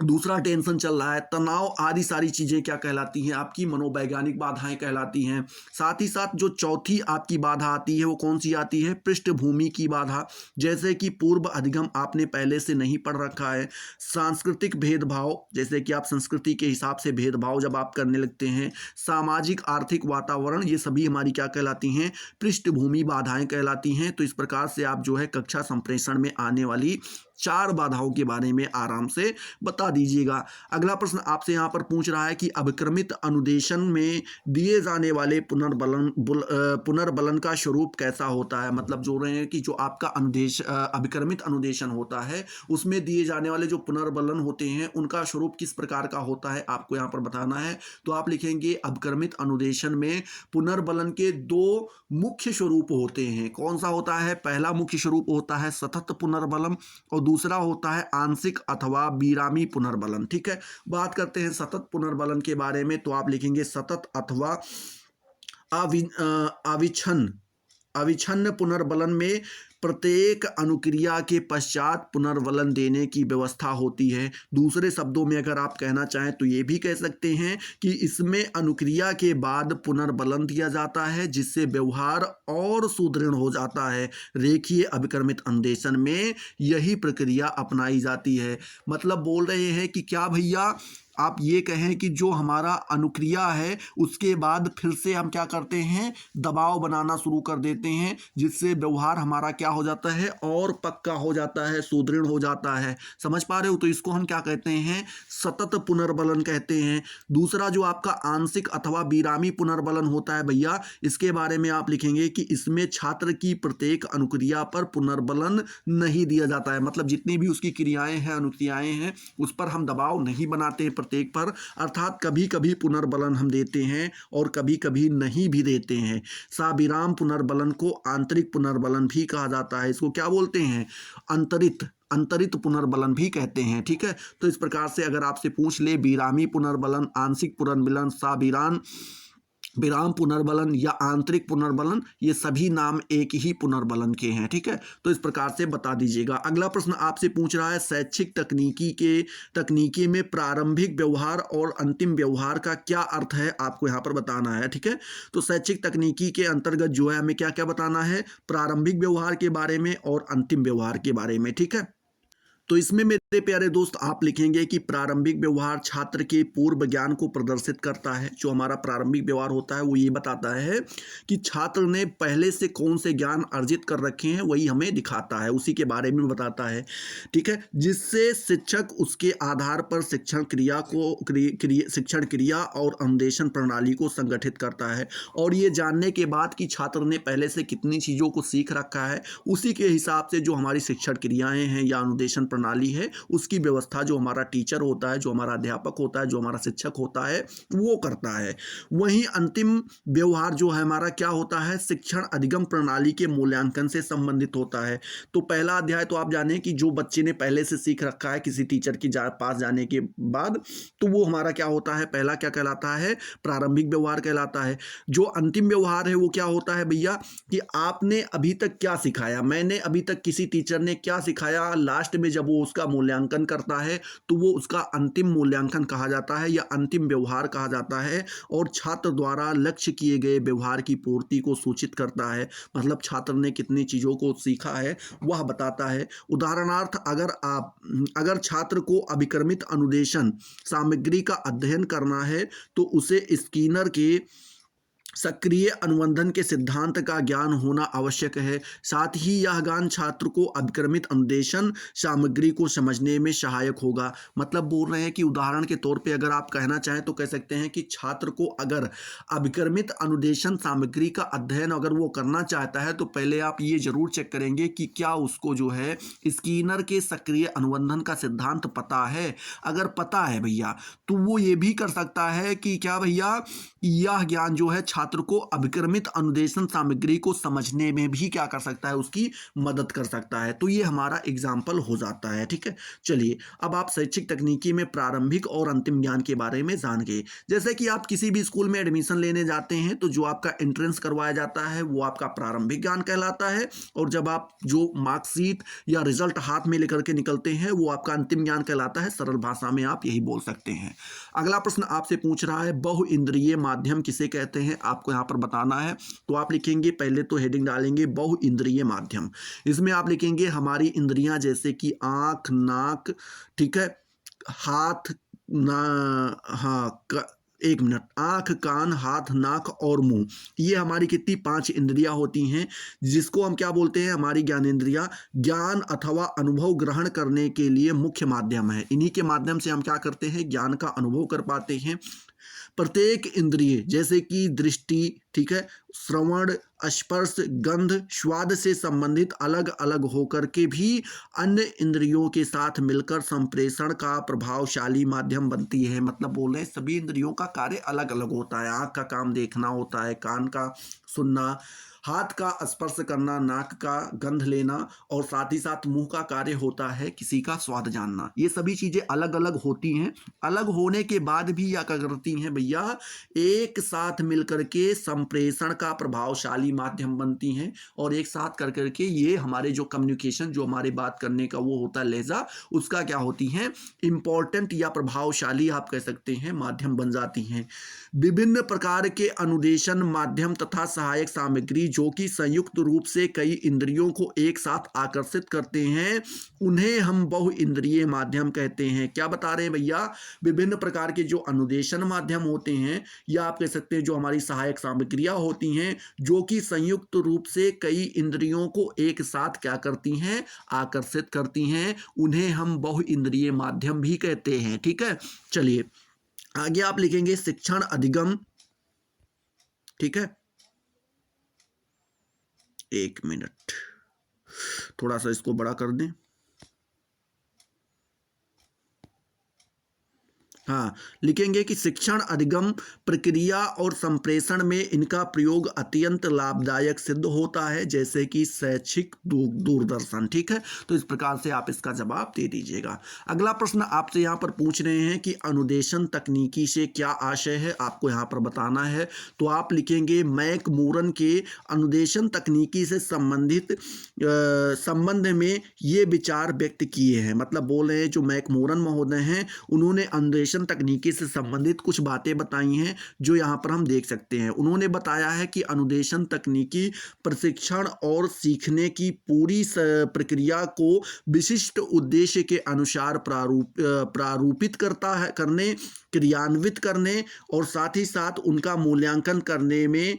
A: दूसरा टेंशन चल रहा है। तनाव आदि सारी चीजें क्या कहलाती हैं? आपकी मनोवैज्ञानिक बाधाएं कहलाती हैं। साथ ही साथ जो चौथी आपकी बाधा आती है वो कौन सी आती है? पृष्ठभूमि की बाधा, जैसे कि पूर्व अधिगम आपने पहले से नहीं पढ़ रखा है। सांस्कृतिक भेदभाव, जैसे कि आप संस्कृति के हिसाब से भेदभाव जब आप करने लगते हैं। सामाजिक आर्थिक वातावरण, ये सभी हमारी क्या कहलाती हैं? पृष्ठभूमि बाधाएं कहलाती हैं। तो इस प्रकार से आप जो है कक्षा संप्रेषण में आने वाली 4 बाधाओं के बारे में आराम से बता दीजिएगा। अगला प्रश्न आपसे यहाँ पर पूछ रहा है कि अभिक्रमित अनुदेशन में दिए जाने वाले पुनर्बलन का स्वरूप कैसा होता है। मतलब जो रहे हैं कि जो आपका अभिक्रमित अनुदेशन होता है उसमें दिए जाने वाले जो पुनर्बलन होते हैं उनका स्वरूप किस प्रकार का होता है, आपको यहाँ पर बताना है। तो आप लिखेंगे अभिक्रमित अनुदेशन में पुनर्बलन के 2 मुख्य स्वरूप होते हैं। कौन सा होता है? पहला मुख्य स्वरूप होता है सतत पुनर्बलन और दूसरा होता है आंशिक अथवा विरामी पुनर्बलन। ठीक है, बात करते हैं सतत पुनर्बलन के बारे में। तो आप लिखेंगे सतत अथवा अविच्छिन्न पुनर्बलन में प्रत्येक अनुक्रिया के पश्चात पुनर्बलन देने की व्यवस्था होती है। दूसरे शब्दों में अगर आप कहना चाहें तो ये भी कह सकते हैं कि इसमें अनुक्रिया के बाद पुनर्बलन दिया जाता है, जिससे व्यवहार और सुदृढ़ हो जाता है। रेखीय अभिक्रमित अनुदेशन में यही प्रक्रिया अपनाई जाती है। मतलब बोल रहे हैं कि क्या भैया, आप ये कहें कि जो हमारा अनुक्रिया है उसके बाद फिर से हम क्या करते हैं? दबाव बनाना शुरू कर देते हैं, जिससे व्यवहार हमारा क्या हो जाता है? और पक्का हो जाता है, सुदृढ़ हो जाता है। समझ पा रहे हो? तो इसको हम क्या कहते हैं? सतत पुनर्बलन कहते हैं। दूसरा जो आपका आंशिक अथवा विरामी पुनर्बलन होता है भैया, इसके बारे में आप लिखेंगे कि इसमें छात्र की प्रत्येक अनुक्रिया पर पुनर्बलन नहीं दिया जाता है। मतलब जितनी भी उसकी क्रियाएं हैं, अनुक्रियाएं हैं, उस पर हम दबाव नहीं बनाते प्रत्येक पर। अर्थात कभी कभी पुनर्बलन हम देते हैं और कभी कभी नहीं भी देते हैं। साविराम पुनर्बलन को आंतरिक पुनर्बलन भी कहा जाता है। इसको क्या बोलते हैं? अंतरित पुनर्बलन भी कहते हैं। ठीक है, तो इस प्रकार से अगर आपसे पूछ ले विरामी पुनर्बलन, आंशिक पुनर्बलन, विराम पुनर्बलन या आंतरिक पुनर्बलन, ये सभी नाम एक ही पुनर्बलन के हैं। ठीक है, तो इस प्रकार से बता दीजिएगा। अगला प्रश्न आपसे पूछ रहा है शैक्षिक तकनीकी में प्रारंभिक व्यवहार और अंतिम व्यवहार का क्या अर्थ है, आपको यहाँ पर बताना है। ठीक है, तो शैक्षिक तकनीकी के अंतर्गत जो है हमें क्या क्या बताना है? प्रारंभिक व्यवहार के बारे में और अंतिम व्यवहार के बारे में। ठीक है, तो इसमें मेरे प्यारे दोस्त आप लिखेंगे कि प्रारंभिक व्यवहार छात्र के पूर्व ज्ञान को प्रदर्शित करता है। जो हमारा प्रारंभिक व्यवहार होता है वो ये बताता है कि छात्र ने पहले से कौन से ज्ञान अर्जित कर रखे हैं, वही हमें दिखाता है, उसी के बारे में बताता है। ठीक है, जिससे शिक्षक उसके आधार पर शिक्षण क्रिया और अनुदेशन प्रणाली को संगठित करता है। और ये जानने के बाद कि छात्र ने पहले से कितनी चीज़ों को सीख रखा है, उसी के हिसाब से जो हमारी शिक्षण क्रियाएं हैं या अनुदेशन प्रणाली है उसकी व्यवस्था जो हमारा टीचर होता है, जो हमारा अध्यापक होता है, जो हमारा शिक्षक होता है, वो करता है। वहीं अंतिम व्यवहार जो है हमारा क्या होता है, शिक्षण अधिगम प्रणाली के मूल्यांकन से संबंधित होता है। तो पहला अध्याय तो आप जाने कि जो बच्चे ने पहले से सीख रखा है किसी टीचर की पास जाने के बाद, तो वो हमारा क्या होता है, पहला क्या कहलाता है, प्रारंभिक व्यवहार कहलाता है। जो अंतिम व्यवहार है वो क्या होता है भैया, कि आपने अभी तक क्या सिखाया, मैंने अभी तक किसी टीचर ने क्या सिखाया, लास्ट में जब वो उसका मूल्यांकन करता है तो वो उसका अंतिम मूल्यांकन कहा जाता है या अंतिम व्यवहार कहा जाता है। और छात्र द्वारा लक्ष्य किए गए व्यवहार की पूर्ति को सूचित करता है, मतलब छात्र ने कितनी चीज़ों को सीखा है वह बताता है। उदाहरणार्थ अगर छात्र को अभिक्रमित अनुदेशन सामग्री का अध्ययन करना है तो उसे स्किनर के सक्रिय अनुबंधन के सिद्धांत का ज्ञान होना आवश्यक है। साथ ही यह ज्ञान छात्र को अभिक्रमित अनुदेशन सामग्री को समझने में सहायक होगा। मतलब बोल रहे हैं कि उदाहरण के तौर पे अगर आप कहना चाहें तो कह सकते हैं कि छात्र को अगर अभिक्रमित अनुदेशन सामग्री का अध्ययन अगर वो करना चाहता है तो पहले आप ये जरूर चेक करेंगे कि क्या उसको जो है स्किनर के सक्रिय अनुबंधन का सिद्धांत पता है। अगर पता है भैया तो वो ये भी कर सकता है कि क्या भैया, यह ज्ञान जो है छात्र को अभिक्रमित अनुदेशन सामग्री को समझने में भी क्या कर सकता है, उसकी मदद कर सकता है। तो ये हमारा एग्जाम्पल हो जाता है। ठीक है, चलिए अब आप शैक्षिक तकनीकी में प्रारंभिक और अंतिम ज्ञान के बारे में जान गए। जैसे कि आप किसी भी स्कूल में एडमिशन लेने जाते हैं तो जो आपका एंट्रेंस करवाया जाता है वो आपका प्रारंभिक ज्ञान कहलाता है, और जब आप जो मार्कशीट या रिजल्ट हाथ में लेकर के निकलते हैं वो आपका अंतिम ज्ञान कहलाता है। सरल भाषा में आप यही बोल सकते हैं। अगला प्रश्न आपसे पूछ रहा है, बहु इंद्रिय माध्यम किसे कहते हैं, आपको यहाँ पर बताना है। तो आप लिखेंगे, पहले तो हेडिंग डालेंगे बहु इंद्रिय माध्यम। इसमें आप लिखेंगे हमारी इंद्रियां जैसे कि आंख, नाक, ठीक है, हाथ, ना, हाँ, एक मिनट, आंख, कान, हाथ, नाक और मुंह, ये हमारी कितनी 5 इंद्रियां होती हैं, जिसको हम क्या बोलते हैं, हमारी ज्ञानेंद्रियां। ज्ञान अथवा अनुभव ग्रहण करने के लिए मुख्य माध्यम है। इन्हीं के माध्यम से हम क्या करते हैं, ज्ञान का अनुभव कर पाते हैं। प्रत्येक इंद्रिय जैसे कि दृष्टि, ठीक है, श्रवण, स्पर्श, गंध, स्वाद से संबंधित अलग अलग होकर के भी अन्य इंद्रियों के साथ मिलकर संप्रेषण का प्रभावशाली माध्यम बनती है। मतलब बोल रहे हैं सभी इंद्रियों का कार्य अलग अलग होता है। आंख का काम देखना होता है, कान का सुनना, हाथ का स्पर्श करना, नाक का गंध लेना, और साथ ही साथ मुंह का कार्य होता है किसी का स्वाद जानना। ये सभी चीजें अलग अलग होती हैं। अलग होने के बाद भी क्या करती हैं भैया, एक साथ मिलकर के संप्रेषण का प्रभावशाली माध्यम बनती हैं, और एक साथ कर करके ये हमारे जो कम्युनिकेशन, जो हमारे बात करने का वो होता है लहजा, उसका क्या होती हैं, इंपॉर्टेंट या प्रभावशाली आप कह सकते हैं माध्यम बन जाती हैं। विभिन्न प्रकार के अनुदेशन माध्यम तथा सहायक सामग्री जो कि संयुक्त रूप से कई इंद्रियों को एक साथ आकर्षित करते हैं, उन्हें हम बहु इंद्रिय माध्यम कहते हैं। क्या बता रहे हैं भैया, विभिन्न प्रकार के जो अनुदेशन माध्यम होते हैं, या आप कह सकते हैं जो हमारी सहायक सामग्रियां होती हैं, जो कि संयुक्त रूप से कई इंद्रियों को एक साथ क्या करती हैं, आकर्षित करती हैं, उन्हें हम बहु इंद्रिय माध्यम भी कहते हैं। ठीक है, चलिए आगे आप लिखेंगे शिक्षण अधिगम। ठीक है, एक मिनट, थोड़ा सा इसको बड़ा कर दें। हाँ, लिखेंगे कि शिक्षण अधिगम प्रक्रिया और संप्रेषण में इनका प्रयोग अत्यंत लाभदायक सिद्ध होता है, जैसे कि शैक्षिक दूरदर्शन। ठीक है, तो इस प्रकार से आप इसका जवाब दे दीजिएगा। अगला प्रश्न आपसे यहाँ पर पूछ रहे हैं कि अनुदेशन तकनीकी से क्या आशय है, आपको यहाँ पर बताना है। तो आप लिखेंगे मैकमूरन के अनुदेशन तकनीकी से संबंधित संबंध में ये विचार व्यक्त किए हैं। मतलब बोल रहे हैं जो मैकमूरन महोदय हैं, उन्होंने अनुदेशन तकनीकी से संबंधित कुछ बातें बताई हैं जो यहां पर हम देख सकते हैं। उन्होंने बताया है कि अनुदेशन तकनीकी प्रशिक्षण और सीखने की पूरी प्रक्रिया को विशिष्ट उद्देश्य के अनुसार प्रारूपित करता है, क्रियान्वित करने और साथ ही साथ उनका मूल्यांकन करने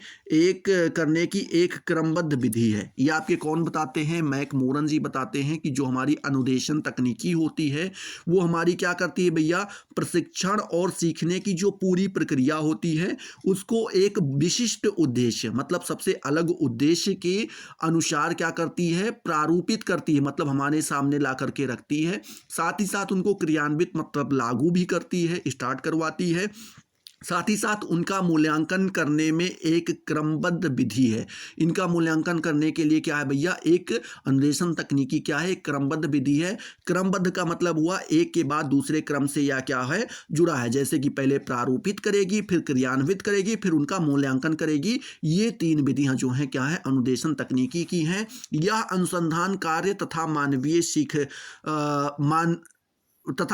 A: की एक क्रमबद्ध विधि है। ये आपके कौन बताते हैं, मैकमूरन जी बताते हैं कि जो हमारी अनुदेशन तकनीकी होती है वो हमारी क्या करती है भैया, प्रशिक्षण शिक्षण और सीखने की जो पूरी प्रक्रिया होती है उसको एक विशिष्ट उद्देश्य, मतलब सबसे अलग उद्देश्य के अनुसार क्या करती है, प्रारूपित करती है, मतलब हमारे सामने ला करके रखती है। साथ ही साथ उनको क्रियान्वित मतलब लागू भी करती है, स्टार्ट करवाती है। साथ ही साथ उनका मूल्यांकन करने में एक क्रमबद्ध विधि है। इनका मूल्यांकन करने के लिए क्या है भैया, एक अन्वेषण तकनीकी क्या है, एक क्रमबद्ध विधि है। क्रमबद्ध का मतलब हुआ एक के बाद दूसरे क्रम से या क्या है, जुड़ा है। जैसे कि पहले प्रारूपित करेगी, फिर क्रियान्वित करेगी, फिर उनका मूल्यांकन करेगी। ये 3 विधियां जो हैं क्या है, अनुदेशन तकनीकी की हैं। यह अनुसंधान कार्य तथा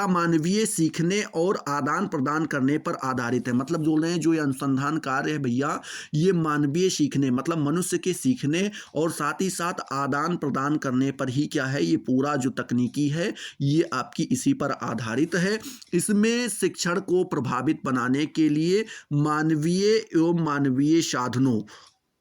A: मानवीय सीखने और आदान प्रदान करने पर आधारित है। मतलब बोल रहे हैं जो ये अनुसंधान कार्य है भैया, ये मानवीय सीखने मतलब मनुष्य के सीखने और साथ ही साथ आदान प्रदान करने पर ही क्या है, ये पूरा जो तकनीकी है ये आपकी इसी पर आधारित है। इसमें शिक्षण को प्रभावित बनाने के लिए मानवीय एवं मानवीय साधनों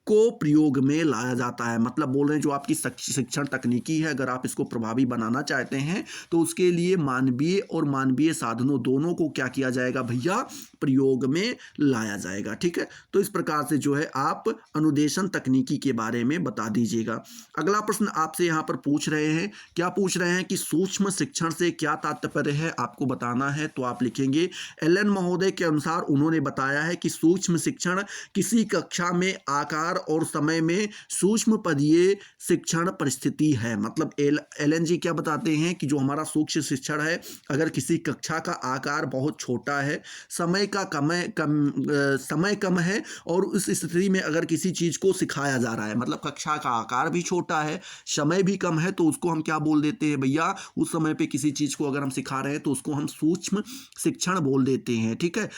A: को प्रयोग में लाया जाता है। मतलब बोल रहे हैं जो आपकी शिक्षण तकनीकी है, अगर आप इसको प्रभावी बनाना चाहते हैं तो उसके लिए मानवीय और मानवीय साधनों दोनों को क्या किया जाएगा भैया, प्रयोग में लाया जाएगा। ठीक है, तो इस प्रकार से जो है आप अनुदेशन तकनीकी के बारे में बता दीजिएगा। अगला प्रश्न आपसे यहाँ पर पूछ रहे हैं, क्या पूछ रहे हैं कि सूक्ष्म शिक्षण से क्या तात्पर्य है, आपको बताना है। तो आप लिखेंगे एलन महोदय के अनुसार उन्होंने बताया है कि सूक्ष्म शिक्षण किसी कक्षा में आकार और समय में सूक्ष्म पदीय शिक्षण परिस्थिति है। मतलब एलन जी क्या बताते हैं कि जो हमारा सूक्ष्म शिक्षण है, अगर किसी कक्षा का आकार बहुत छोटा है, समय कम है और उस स्थिति में अगर किसी चीज को सिखाया जा रहा है, मतलब कक्षा का आकार भी छोटा है, समय भी कम है, तो उसको हम क्या बोल देते हैं भैया, उस समय पे किसी चीज को अगर हम सिखा रहे हैं तो उसको हम सूक्ष्म शिक्षण बोल देते हैं। ठीक है,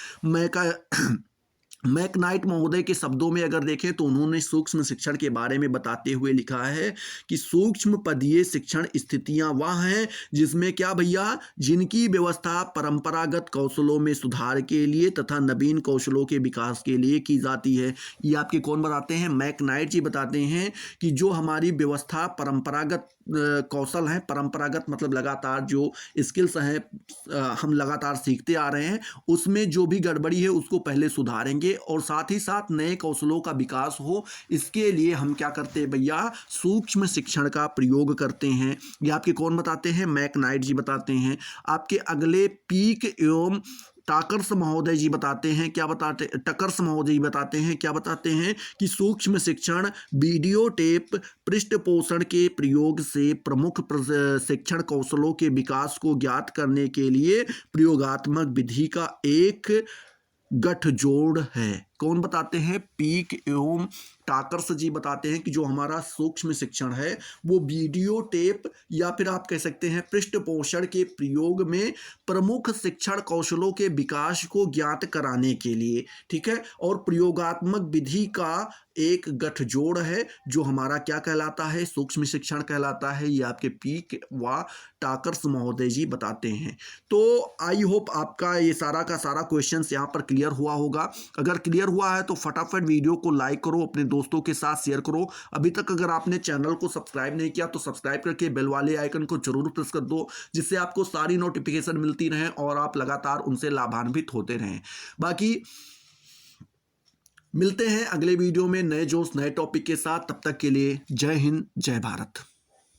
A: मैकनाइट महोदय के शब्दों में अगर देखें तो उन्होंने सूक्ष्म शिक्षण के बारे में बताते हुए लिखा है कि सूक्ष्म पदीय शिक्षण स्थितियां वह हैं जिसमें क्या भैया, जिनकी व्यवस्था परंपरागत कौशलों में सुधार के लिए तथा नवीन कौशलों के विकास के लिए की जाती है। ये आपके कौन बताते हैं, मैकनाइट जी बताते हैं कि जो हमारी व्यवस्था परंपरागत कौशल हैं, परंपरागत मतलब लगातार जो स्किल्स हैं हम लगातार सीखते आ रहे हैं, उसमें जो भी गड़बड़ी है उसको पहले सुधारेंगे और साथ ही साथ नए कौशलों का विकास हो, इसके लिए हम क्या करते हैं भैया, सूक्ष्म शिक्षण का प्रयोग करते हैं। ये आपके कौन बताते हैं, मैकनाइट जी बताते हैं। आपके अगले पीक एवं टकर्स महोदय जी बताते हैं क्या बताते हैं कि सूक्ष्म शिक्षण वीडियो टेप पृष्ठपोषण के प्रयोग से प्रमुख शिक्षण कौशलों के विकास को ज्ञात करने के लिए प्रयोगात्मक विधि का एक गठजोड़ है। कौन बताते हैं, पीक एवं टाकर्स जी बताते हैं कि जो हमारा सूक्ष्म शिक्षण है वो वीडियो टेप या फिर आप कह सकते हैं पृष्ठपोषण के प्रयोग में प्रमुख शिक्षण कौशलों के विकास को ज्ञात कराने के लिए, ठीक है, और प्रयोगात्मक विधि का एक गठजोड़ है जो हमारा क्या कहलाता है, सूक्ष्म शिक्षण कहलाता है। ये आपके पीक व टाकर्स महोदय जी बताते हैं। तो आई होप आपका ये सारा का सारा क्वेश्चंस यहाँ पर क्लियर हुआ होगा। अगर क्लियर हुआ है तो फटाफट वीडियो को लाइक करो, अपने दोस्तों के साथ शेयर करो। अभी तक अगर आपने चैनल को सब्सक्राइब नहीं किया तो सब्सक्राइब करके बेल वाले आइकन को जरूर प्रेस कर दो, जिससे आपको सारी नोटिफिकेशन मिलती रहें और आप लगातार उनसे लाभान्वित होते रहें। बाकी मिलते हैं अगले वीडियो में नए जोश नए टॉपिक के साथ। तब तक के लिए जय हिंद जय भारत।